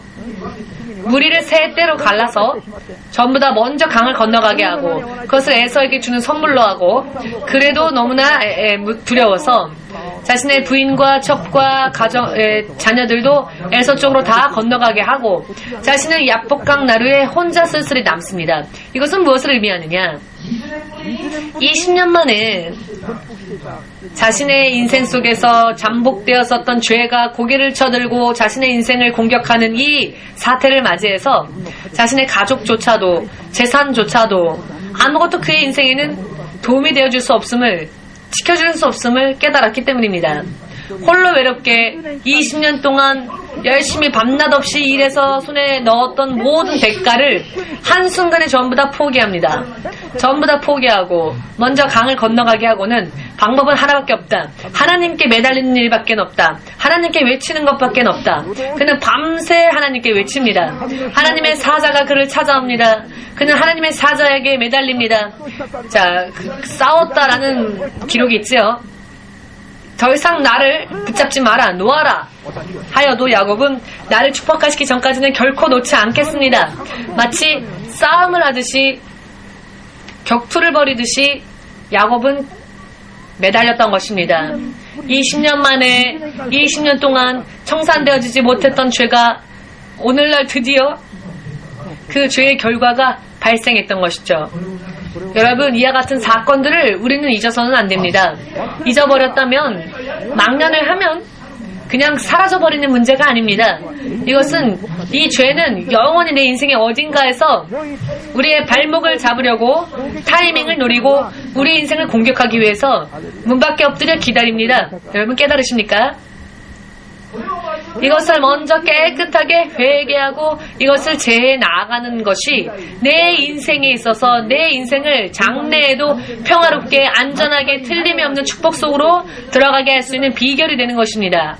A: 무리를 세 대로 갈라서 전부 다 먼저 강을 건너가게 하고 그것을 에서에게 주는 선물로 하고 그래도 너무나 두려워서 자신의 부인과 첩과 자녀들도 에서 쪽으로 다 건너가게 하고 자신은 야복강 나루에 혼자 쓸쓸히 남습니다. 이것은 무엇을 의미하느냐? 20년 만에 자신의 인생 속에서 잠복되었었던 죄가 고개를 쳐들고 자신의 인생을 공격하는 이 사태를 맞이해서 자신의 가족조차도 재산조차도 아무것도 그의 인생에는 도움이 되어줄 수 없음을 지켜줄 수 없음을 깨달았기 때문입니다. 홀로 외롭게 20년 동안 열심히 밤낮 없이 일해서 손에 넣었던 모든 대가를 한순간에 전부 다 포기합니다. 전부 다 포기하고 먼저 강을 건너가게 하고는 방법은 하나밖에 없다. 하나님께 매달리는 일밖에 없다. 하나님께 외치는 것밖에 없다. 그는 밤새 하나님께 외칩니다. 하나님의 사자가 그를 찾아옵니다. 그는 하나님의 사자에게 매달립니다. 자, 싸웠다라는 기록이 있지요. 더 이상 나를 붙잡지 마라, 놓아라 하여도 야곱은 나를 축복하시기 전까지는 결코 놓지 않겠습니다. 마치 싸움을 하듯이 격투를 벌이듯이 야곱은 매달렸던 것입니다. 20년 만에 20년 동안 청산되어지지 못했던 죄가 오늘날 드디어 그 죄의 결과가 발생했던 것이죠. 여러분, 이와 같은 사건들을 우리는 잊어서는 안 됩니다. 잊어버렸다면 망년을 하면 그냥 사라져버리는 문제가 아닙니다. 이것은 이 죄는 영원히 내 인생의 어딘가에서 우리의 발목을 잡으려고 타이밍을 노리고 우리 인생을 공격하기 위해서 문 밖에 엎드려 기다립니다. 여러분 깨달으십니까? 이것을 먼저 깨끗하게 회개하고 이것을 제해 나아가는 것이 내 인생에 있어서 내 인생을 장래에도 평화롭게 안전하게 틀림이 없는 축복 속으로 들어가게 할 수 있는 비결이 되는 것입니다.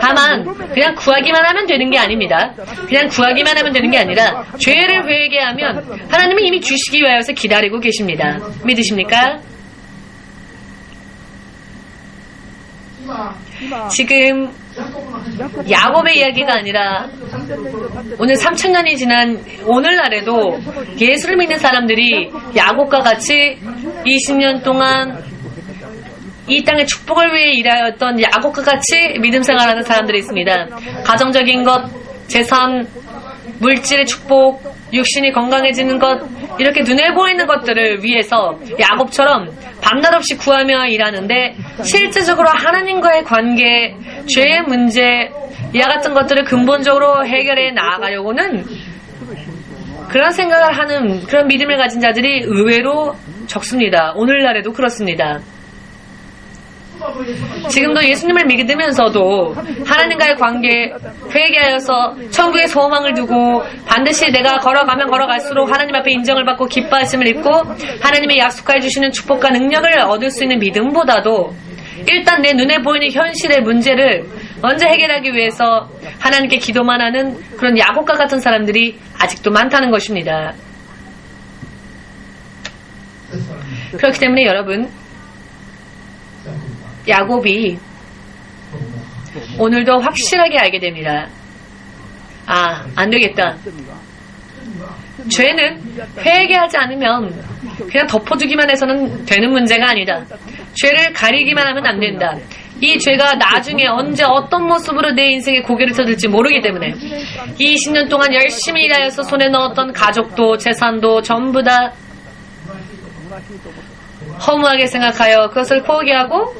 A: 다만 그냥 구하기만 하면 되는 게 아닙니다. 그냥 구하기만 하면 되는 게 아니라 죄를 회개하면 하나님이 이미 주시기 위하여서 기다리고 계십니다. 믿으십니까? 지금 야곱의 이야기가 아니라 오늘 3000년이 지난 오늘날에도 예수를 믿는 사람들이 야곱과 같이 20년 동안 이 땅의 축복을 위해 일하였던 야곱과 같이 믿음 생활하는 사람들이 있습니다. 가정적인 것, 재산, 물질의 축복, 육신이 건강해지는 것, 이렇게 눈에 보이는 것들을 위해서 야곱처럼 밤낮 없이 구하며 일하는데 실질적으로 하나님과의 관계, 죄의 문제, 이와 같은 것들을 근본적으로 해결해 나아가려고는 그런 생각을 하는 그런 믿음을 가진 자들이 의외로 적습니다. 오늘날에도 그렇습니다. 지금도 예수님을 믿으면서도 하나님과의 관계, 회개하여서 천국의 소망을 두고 반드시 내가 걸어가면 걸어갈수록 하나님 앞에 인정을 받고 기뻐하심을 입고 하나님의 약속하여 주시는 축복과 능력을 얻을 수 있는 믿음보다도 일단 내 눈에 보이는 현실의 문제를 먼저 해결하기 위해서 하나님께 기도만 하는 그런 야곱과 같은 사람들이 아직도 많다는 것입니다. 그렇기 때문에 여러분, 야곱이 오늘도 확실하게 알게 됩니다. 아, 안 되겠다. 죄는 회개하지 않으면 그냥 덮어주기만 해서는 되는 문제가 아니다. 죄를 가리기만 하면 안 된다. 이 죄가 나중에 언제 어떤 모습으로 내 인생에 고개를 쳐들지 모르기 때문에 20년 동안 열심히 일하여서 손에 넣었던 가족도 재산도 전부 다 허무하게 생각하여 그것을 포기하고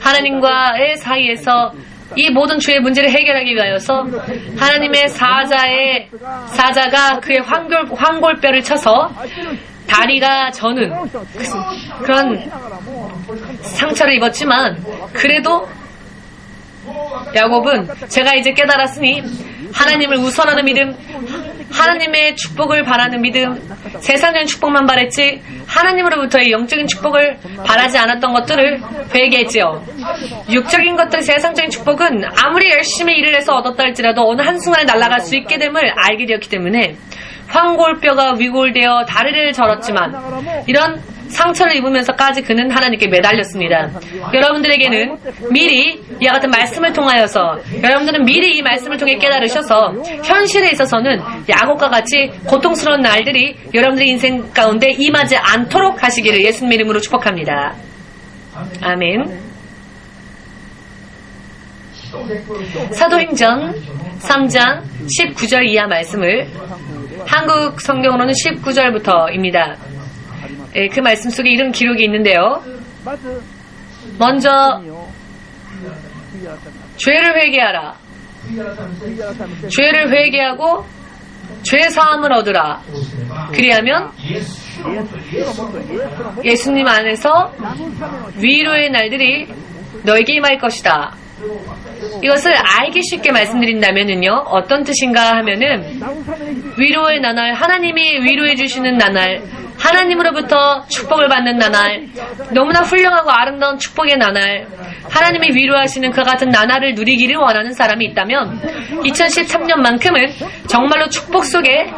A: 하나님과의 사이에서 이 모든 죄의 문제를 해결하기 위하여서 하나님의 사자가 그의 황골뼈를 쳐서 다리가 저는 그런 상처를 입었지만 그래도 야곱은 제가 이제 깨달았으니 하나님을 우선하는 믿음, 하나님의 축복을 바라는 믿음, 세상적인 축복만 바랬지 하나님으로부터의 영적인 축복을 바라지 않았던 것들을 회개했지요. 육적인 것들, 세상적인 축복은 아무리 열심히 일을 해서 얻었다 할지라도 어느 한순간에 날아갈 수 있게 됨을 알게 되었기 때문에 황골뼈가 위골되어 다리를 절었지만 이런 상처를 입으면서까지 그는 하나님께 매달렸습니다. 여러분들에게는 미리 이와 같은 말씀을 통하여서 여러분들은 미리 이 말씀을 통해 깨달으셔서 현실에 있어서는 야곱과 같이 고통스러운 날들이 여러분들의 인생 가운데 임하지 않도록 하시기를 예수님 이름으로 축복합니다. 아멘. 사도행전 3장 19절 이하 말씀을 한국 성경으로는 19절부터입니다. 그 말씀 속에 이런 기록이 있는데요. 먼저 죄를 회개하라. 죄를 회개하고 죄 사함을 얻으라. 그리하면 예수님 안에서 위로의 날들이 너에게 임할 것이다. 이것을 알기 쉽게 말씀드린다면은요, 어떤 뜻인가 하면은 위로의 나날, 하나님이 위로해 주시는 나날, 하나님으로부터 축복을 받는 나날, 너무나 훌륭하고 아름다운 축복의 나날, 하나님이 위로하시는 그 같은 나날을 누리기를 원하는 사람이 있다면 2013년만큼은 정말로 축복 속에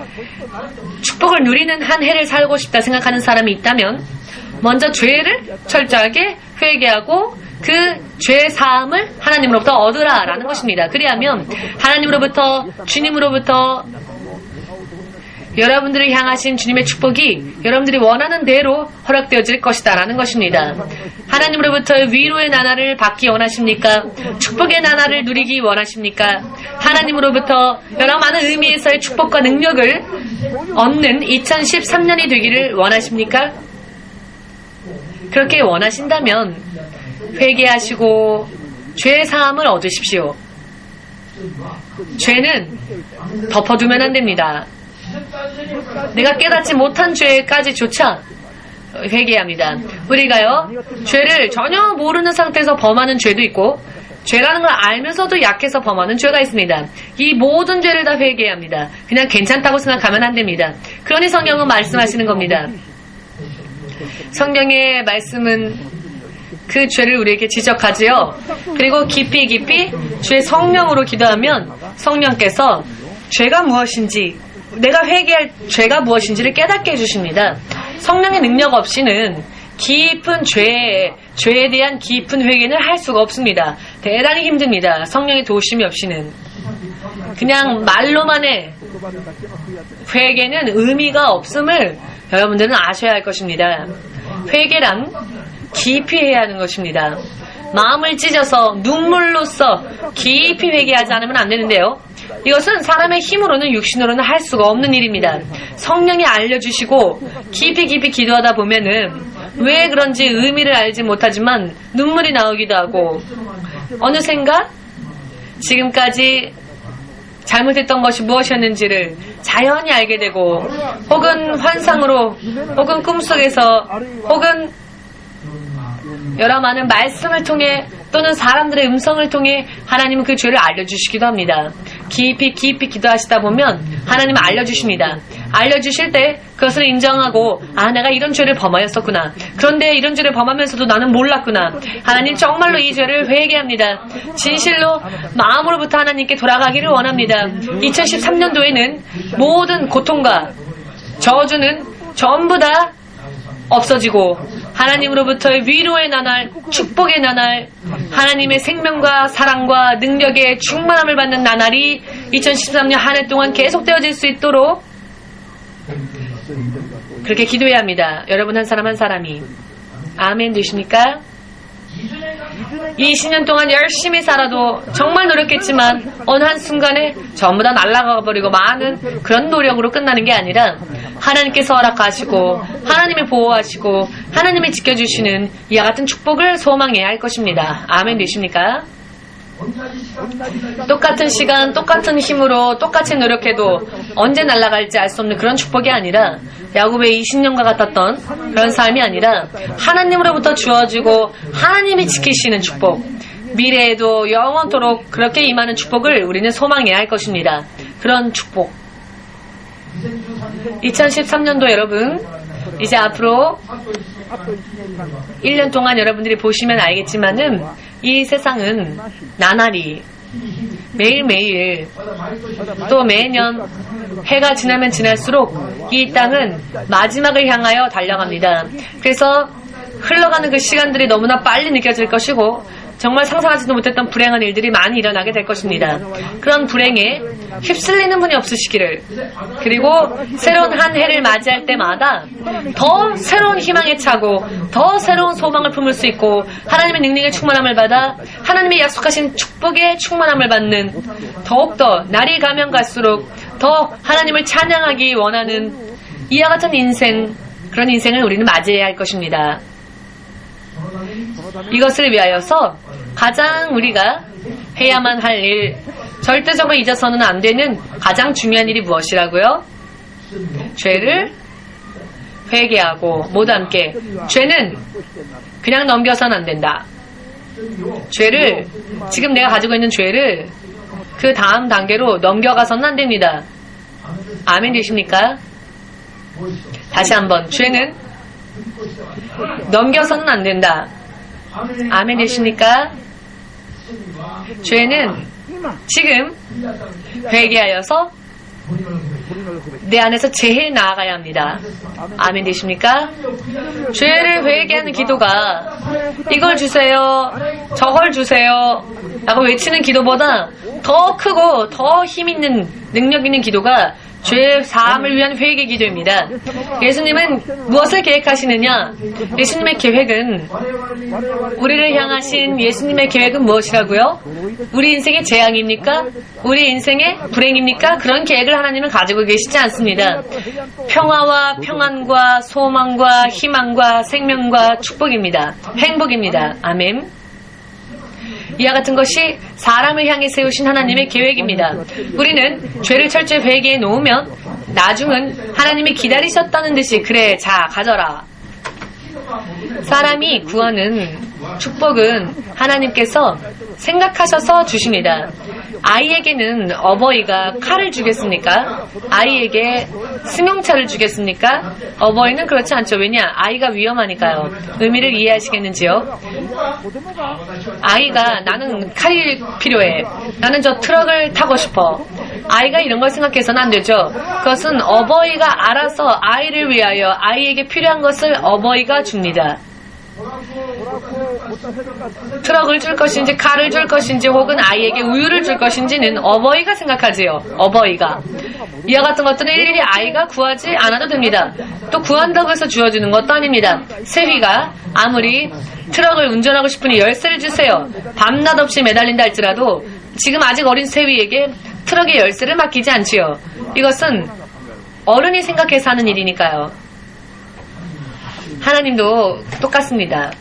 A: 축복을 누리는 한 해를 살고 싶다 생각하는 사람이 있다면 먼저 죄를 철저하게 회개하고 그 죄 사함을 하나님으로부터 얻으라라는 것입니다. 그리하면 하나님으로부터, 주님으로부터 여러분들을 향하신 주님의 축복이 여러분들이 원하는 대로 허락되어질 것이다 라는 것입니다. 하나님으로부터 위로의 나날을 받기 원하십니까? 축복의 나날을 누리기 원하십니까? 하나님으로부터 여러 많은 의미에서의 축복과 능력을 얻는 2013년이 되기를 원하십니까? 그렇게 원하신다면 회개하시고 죄 사함을 얻으십시오. 죄는 덮어두면 안 됩니다. 내가 깨닫지 못한 죄까지조차 회개합니다. 우리가요, 죄를 전혀 모르는 상태에서 범하는 죄도 있고 죄라는 걸 알면서도 약해서 범하는 죄가 있습니다. 이 모든 죄를 다 회개합니다. 그냥 괜찮다고 생각하면 안 됩니다. 그러니 성경은 말씀하시는 겁니다. 성경의 말씀은 그 죄를 우리에게 지적하지요. 그리고 깊이 주의 성령으로 기도하면 성령께서 죄가 무엇인지, 내가 회개할 죄가 무엇인지를 깨닫게 해주십니다. 성령의 능력 없이는 깊은 죄에 대한 깊은 회개는 할 수가 없습니다. 대단히 힘듭니다. 성령의 도우심이 없이는. 그냥 말로만의 회개는 의미가 없음을 여러분들은 아셔야 할 것입니다. 회개란 깊이 해야 하는 것입니다. 마음을 찢어서 눈물로써 깊이 회개하지 않으면 안 되는데요. 이것은 사람의 힘으로는 육신으로는 할 수가 없는 일입니다. 성령이 알려주시고 깊이 기도하다 보면은 왜 그런지 의미를 알지 못하지만 눈물이 나오기도 하고 어느샌가 지금까지 잘못했던 것이 무엇이었는지를 자연히 알게 되고 혹은 환상으로 혹은 꿈속에서 혹은 여러 많은 말씀을 통해 또는 사람들의 음성을 통해 하나님은 그 죄를 알려주시기도 합니다. 깊이 기도하시다 보면 하나님은 알려주십니다. 알려주실 때 그것을 인정하고 내가 이런 죄를 범하였었구나. 그런데 이런 죄를 범하면서도 나는 몰랐구나. 하나님 정말로 이 죄를 회개합니다. 진실로 마음으로부터 하나님께 돌아가기를 원합니다. 2013년도에는 모든 고통과 저주는 전부 다 없어지고 하나님으로부터의 위로의 나날, 축복의 나날, 하나님의 생명과 사랑과 능력의 충만함을 받는 나날이 2013년 한 해 동안 계속되어질 수 있도록 그렇게 기도해야 합니다. 여러분 한 사람 한 사람이. 아멘 되십니까? 20년 동안 열심히 살아도 정말 노력했지만 어느 한순간에 전부 다 날아가 버리고 많은 그런 노력으로 끝나는 게 아니라 하나님께서 허락하시고 하나님이 보호하시고 하나님이 지켜주시는 이와 같은 축복을 소망해야 할 것입니다. 아멘 되십니까? 똑같은 시간, 똑같은 힘으로 똑같이 노력해도 언제 날아갈지 알 수 없는 그런 축복이 아니라 야곱의 20년과 같았던 그런 삶이 아니라 하나님으로부터 주어지고 하나님이 지키시는 축복, 미래에도 영원토록 그렇게 임하는 축복을 우리는 소망해야 할 것입니다. 그런 축복. 2013년도 여러분, 이제 앞으로 1년 동안 여러분들이 보시면 알겠지만은 이 세상은 나날이 매일매일 또 매년 해가 지나면 지날수록 이 땅은 마지막을 향하여 달려갑니다. 그래서 흘러가는 그 시간들이 너무나 빨리 느껴질 것이고 정말 상상하지도 못했던 불행한 일들이 많이 일어나게 될 것입니다. 그런 불행에 휩쓸리는 분이 없으시기를, 그리고 새로운 한 해를 맞이할 때마다 더 새로운 희망에 차고 더 새로운 소망을 품을 수 있고 하나님의 능력의 충만함을 받아 하나님의 약속하신 축복의 충만함을 받는, 더욱더 날이 가면 갈수록 더 하나님을 찬양하기 원하는 이와 같은 인생, 그런 인생을 우리는 맞이해야 할 것입니다. 이것을 위하여서 가장 우리가 해야만 할 일, 절대적으로 잊어서는 안 되는 가장 중요한 일이 무엇이라고요? 죄를 회개하고 모두 함께, 죄는 그냥 넘겨서는 안 된다. 죄를, 지금 내가 가지고 있는 죄를 그 다음 단계로 넘겨가서는 안 됩니다. 아멘 되십니까? 다시 한번, 죄는 넘겨서는 안 된다. 아멘 되십니까? 죄는 지금 회개하여서 내 안에서 제일 나아가야 합니다. 아멘 되십니까? 죄를 회개하는 기도가 이걸 주세요, 저걸 주세요 라고 외치는 기도보다 더 크고 더 힘있는 능력 있는 기도가 죄 사함을 위한 회개 기도입니다. 예수님은 무엇을 계획하시느냐? 예수님의 계획은, 우리를 향하신 예수님의 계획은 무엇이라고요? 우리 인생의 재앙입니까? 우리 인생의 불행입니까? 그런 계획을 하나님은 가지고 계시지 않습니다. 평화와 평안과 소망과 희망과 생명과 축복입니다. 행복입니다. 아멘. 이와 같은 것이 사람을 향해 세우신 하나님의 계획입니다. 우리는 죄를 철저히 회개해 놓으면 나중은 하나님이 기다리셨다는 듯이, 그래, 자, 가져라. 사람이 구하는 축복은 하나님께서 생각하셔서 주십니다. 아이에게는 어버이가 칼을 주겠습니까? 아이에게 승용차를 주겠습니까? 어버이는 그렇지 않죠. 왜냐? 아이가 위험하니까요. 의미를 이해하시겠는지요? 아이가, 나는 칼이 필요해, 나는 저 트럭을 타고 싶어, 아이가 이런 걸 생각해서는 안 되죠. 그것은 어버이가 알아서 아이를 위하여 아이에게 필요한 것을 어버이가 줍니다. 트럭을 줄 것인지 칼을 줄 것인지 혹은 아이에게 우유를 줄 것인지는 어버이가 생각하지요. 어버이가. 이와 같은 것들은 일일이 아이가 구하지 않아도 됩니다. 또 구한다고 해서 주어주는 것도 아닙니다. 세휘가 아무리 트럭을 운전하고 싶으니 열쇠를 주세요. 밤낮 없이 매달린다 할지라도 지금 아직 어린 세휘에게 트럭의 열쇠를 맡기지 않지요. 이것은 어른이 생각해서 하는 일이니까요. 하나님도 똑같습니다.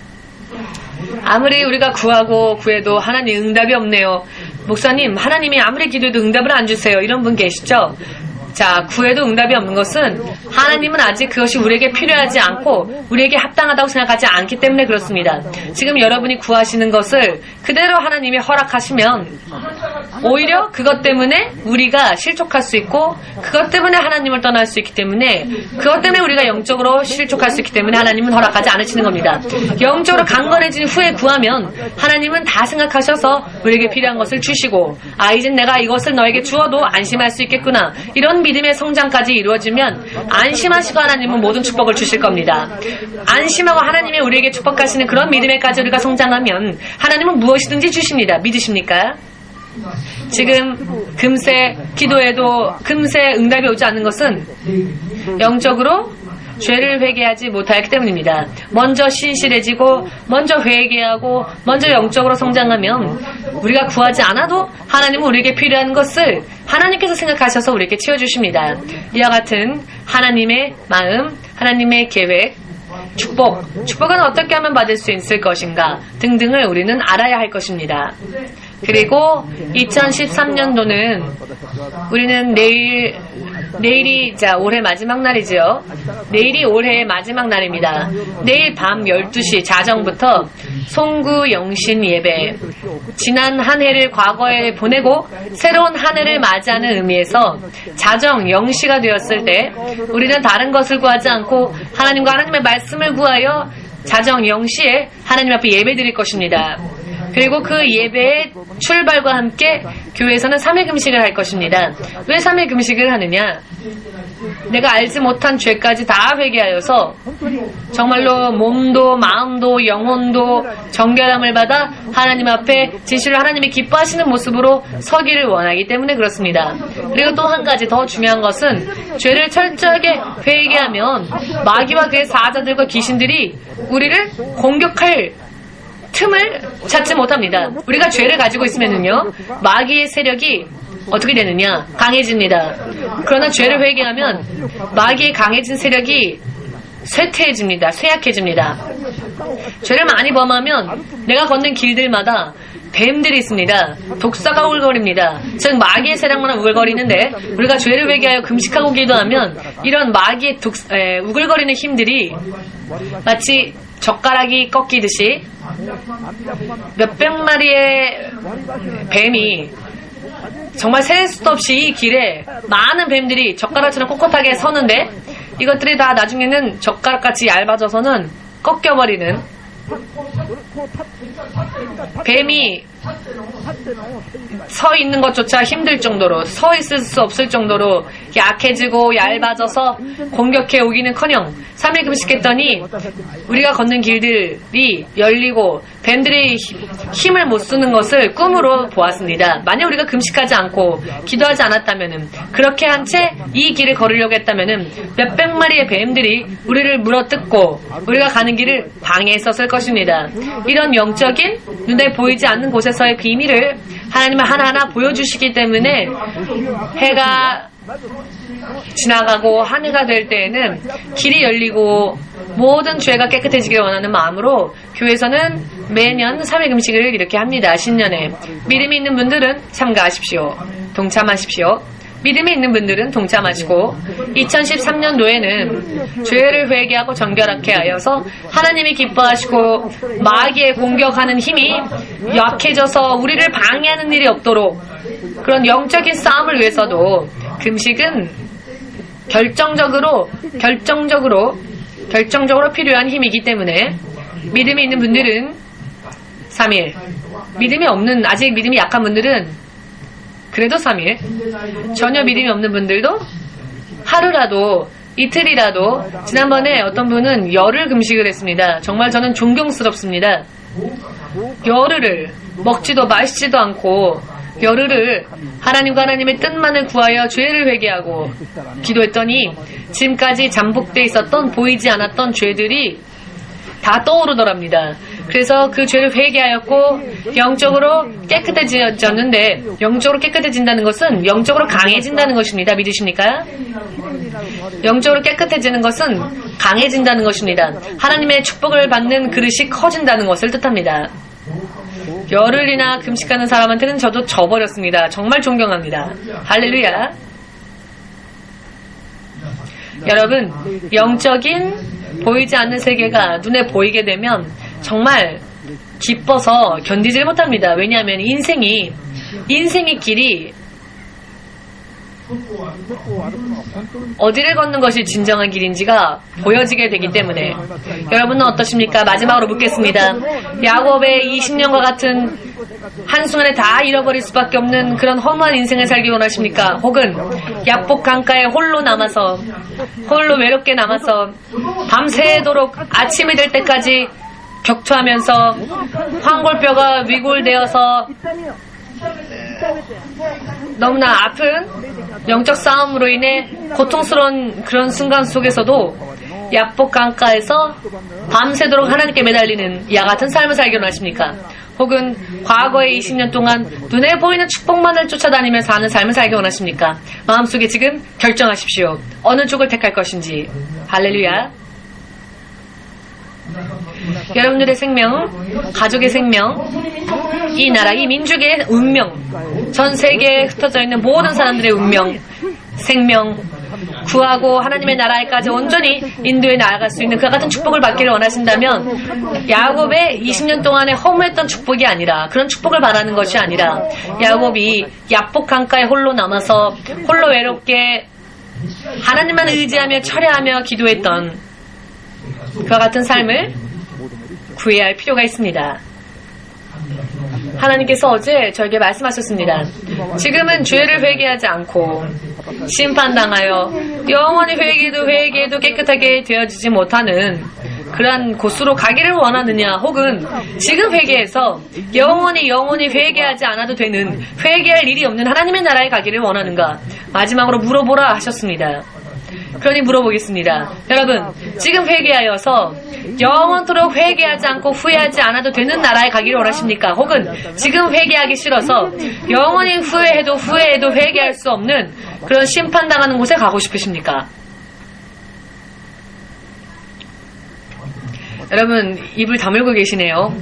A: 아무리 우리가 구하고 구해도 하나님 응답이 없네요. 목사님, 하나님이 아무리 기도해도 응답을 안 주세요. 이런 분 계시죠? 자, 구해도 응답이 없는 것은 하나님은 아직 그것이 우리에게 필요하지 않고 우리에게 합당하다고 생각하지 않기 때문에 그렇습니다. 지금 여러분이 구하시는 것을 그대로 하나님이 허락하시면 오히려 그것 때문에 우리가 실족할 수 있고 그것 때문에 하나님을 떠날 수 있기 때문에 그것 때문에 우리가 영적으로 실족할 수 있기 때문에 하나님은 허락하지 않으시는 겁니다. 영적으로 강건해진 후에 구하면 하나님은 다 생각하셔서 우리에게 필요한 것을 주시고 이젠 내가 이것을 너에게 주어도 안심할 수 있겠구나. 이런 믿음의 성장까지 이루어지면 안심하시고 하나님은 모든 축복을 주실 겁니다. 안심하고 하나님이 우리에게 축복하시는 그런 믿음에까지 우리가 성장하면 하나님은 무엇이든지 주십니다. 믿으십니까? 지금 금세 기도해도 금세 응답이 오지 않는 것은 영적으로 죄를 회개하지 못하기 때문입니다. 먼저 신실해지고 먼저 회개하고 먼저 영적으로 성장하면 우리가 구하지 않아도 하나님은 우리에게 필요한 것을 하나님께서 생각하셔서 우리에게 채워주십니다. 이와 같은 하나님의 마음, 하나님의 계획, 축복은 어떻게 하면 받을 수 있을 것인가 등등을 우리는 알아야 할 것입니다. 그리고 2013년도는 우리는 내일이 올해 마지막 날이죠. 내일이 올해의 마지막 날입니다. 내일 밤 12시 자정부터 송구 영신 예배, 지난 한 해를 과거에 보내고 새로운 한 해를 맞이하는 의미에서 자정 0시가 되었을 때 우리는 다른 것을 구하지 않고 하나님과 하나님의 말씀을 구하여 자정 0시에 하나님 앞에 예배 드릴 것입니다. 그리고 그 예배의 출발과 함께 교회에서는 3일 금식을 할 것입니다. 왜 3일 금식을 하느냐? 내가 알지 못한 죄까지 다 회개하여서 정말로 몸도 마음도 영혼도 정결함을 받아 하나님 앞에 진실로 하나님이 기뻐하시는 모습으로 서기를 원하기 때문에 그렇습니다. 그리고 또 한 가지 더 중요한 것은 죄를 철저하게 회개하면 마귀와 그의 사자들과 귀신들이 우리를 공격할 틈을 찾지 못합니다. 우리가 죄를 가지고 있으면요, 마귀의 세력이 어떻게 되느냐? 강해집니다. 그러나 죄를 회개하면 마귀의 강해진 세력이 쇠퇴해집니다. 쇠약해집니다. 죄를 많이 범하면 내가 걷는 길들마다 뱀들이 있습니다. 독사가 우글거립니다. 즉 마귀의 세력만 우글거리는데 우리가 죄를 회개하여 금식하고 기도하면 이런 마귀의 우글거리는 힘들이 마치 젓가락이 꺾이듯이 몇백 마리의 뱀이 정말 셀 수도 없이 이 길에 많은 뱀들이 젓가락처럼 꼿꼿하게 서는데 이것들이 다 나중에는 젓가락같이 얇아져서는 꺾여버리는, 뱀이 서 있는 것조차 힘들 정도로, 서 있을 수 없을 정도로 약해지고 얇아져서 공격해 오기는커녕 3일 금식했더니 우리가 걷는 길들이 열리고 뱀들이 힘을 못 쓰는 것을 꿈으로 보았습니다. 만약 우리가 금식하지 않고 기도하지 않았다면은, 그렇게 한 채 이 길을 걸으려고 했다면은 몇백 마리의 뱀들이 우리를 물어뜯고 우리가 가는 길을 방해했었을 것입니다. 이런 영적인 눈에 보이지 않는 곳에서의 비밀을 하나님은 하나하나 보여주시기 때문에 해가 지나가고 한 해가 될 때에는 길이 열리고 모든 죄가 깨끗해지길 원하는 마음으로 교회에서는 매년 3일 금식을 이렇게 합니다. 신년에. 믿음이 있는 분들은 참가하십시오. 동참하십시오. 믿음이 있는 분들은 동참하시고 2013년도에는 죄를 회개하고 정결하게 하여서 하나님이 기뻐하시고 마귀의 공격하는 힘이 약해져서 우리를 방해하는 일이 없도록 그런 영적인 싸움을 위해서도 금식은 결정적으로 필요한 힘이기 때문에 믿음이 있는 분들은 3일, 믿음이 없는, 아직 믿음이 약한 분들은 그래도 3일, 전혀 믿음이 없는 분들도 하루라도, 이틀이라도, 지난번에 어떤 분은 열흘 금식을 했습니다. 정말 저는 존경스럽습니다. 열흘을 먹지도 마시지도 않고 열흘을 하나님과 하나님의 뜻만을 구하여 죄를 회개하고 기도했더니 지금까지 잠복돼 있었던 보이지 않았던 죄들이 다 떠오르더랍니다. 그래서 그 죄를 회개하였고 영적으로 깨끗해졌는데, 영적으로 깨끗해진다는 것은 영적으로 강해진다는 것입니다. 믿으십니까? 영적으로 깨끗해지는 것은 강해진다는 것입니다. 하나님의 축복을 받는 그릇이 커진다는 것을 뜻합니다. 열흘이나 금식하는 사람한테는 저도 져버렸습니다. 정말 존경합니다. 할렐루야. 여러분, 영적인 보이지 않는 세계가 눈에 보이게 되면 정말 기뻐서 견디질 못합니다. 왜냐하면 인생의 길이 어디를 걷는 것이 진정한 길인지가 보여지게 되기 때문에. 여러분은 어떠십니까? 마지막으로 묻겠습니다. 야곱의 20년과 같은 한순간에 다 잃어버릴 수밖에 없는 그런 허무한 인생을 살기 원하십니까? 혹은 약복 강가에 홀로 외롭게 남아서 밤새도록 아침이 될 때까지 격투하면서 황골뼈가 위골되어서 너무나 아픈 영적 싸움으로 인해 고통스러운 그런 순간 속에서도 약복 강가에서 밤새도록 하나님께 매달리는 야 같은 삶을 살기 원하십니까? 혹은 과거의 20년 동안 눈에 보이는 축복만을 쫓아다니며 사는 삶을 살기 원하십니까? 마음속에 지금 결정하십시오. 어느 쪽을 택할 것인지. 할렐루야. 여러분들의 생명, 가족의 생명, 이 나라, 이 민족의 운명, 전 세계에 흩어져 있는 모든 사람들의 운명, 생명, 구하고 하나님의 나라에까지 온전히 인도해 나아갈 수 있는 그와 같은 축복을 받기를 원하신다면, 야곱의 20년 동안에 허무했던 축복이 아니라, 그런 축복을 바라는 것이 아니라, 야곱이 약복 강가에 홀로 남아서 홀로 외롭게 하나님만 의지하며 철야하며 기도했던 그와 같은 삶을 구해야 할 필요가 있습니다. 하나님께서 어제 저에게 말씀하셨습니다. 지금은 죄를 회개하지 않고 심판당하여 영원히 회개해도 깨끗하게 되어지지 못하는 그러한 곳으로 가기를 원하느냐, 혹은 지금 회개해서 영원히 회개하지 않아도 되는, 회개할 일이 없는 하나님의 나라에 가기를 원하는가, 마지막으로 물어보라 하셨습니다. 그러니 물어보겠습니다. 여러분, 지금 회개하여서 영원토록 회개하지 않고 후회하지 않아도 되는 나라에 가기를 원하십니까? 혹은 지금 회개하기 싫어서 영원히 후회해도 회개할 수 없는 그런 심판당하는 곳에 가고 싶으십니까? 여러분, 입을 다물고 계시네요.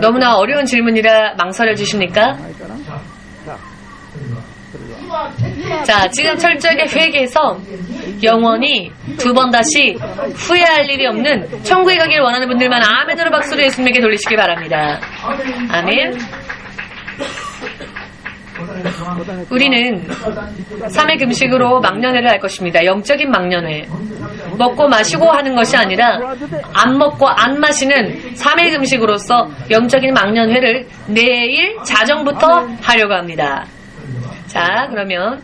A: 너무나 어려운 질문이라 망설여 주십니까? 자, 지금 철저하게 회개해서 영원히 두 번 다시 후회할 일이 없는 천국에 가길 원하는 분들만 아멘으로 박수를 예수님에게 돌리시기 바랍니다. 아멘. 우리는 3회 금식으로 망년회를 할 것입니다. 영적인 망년회. 먹고 마시고 하는 것이 아니라 안 먹고 안 마시는 3회 금식으로서 영적인 망년회를 내일 자정부터 하려고 합니다. 자, 그러면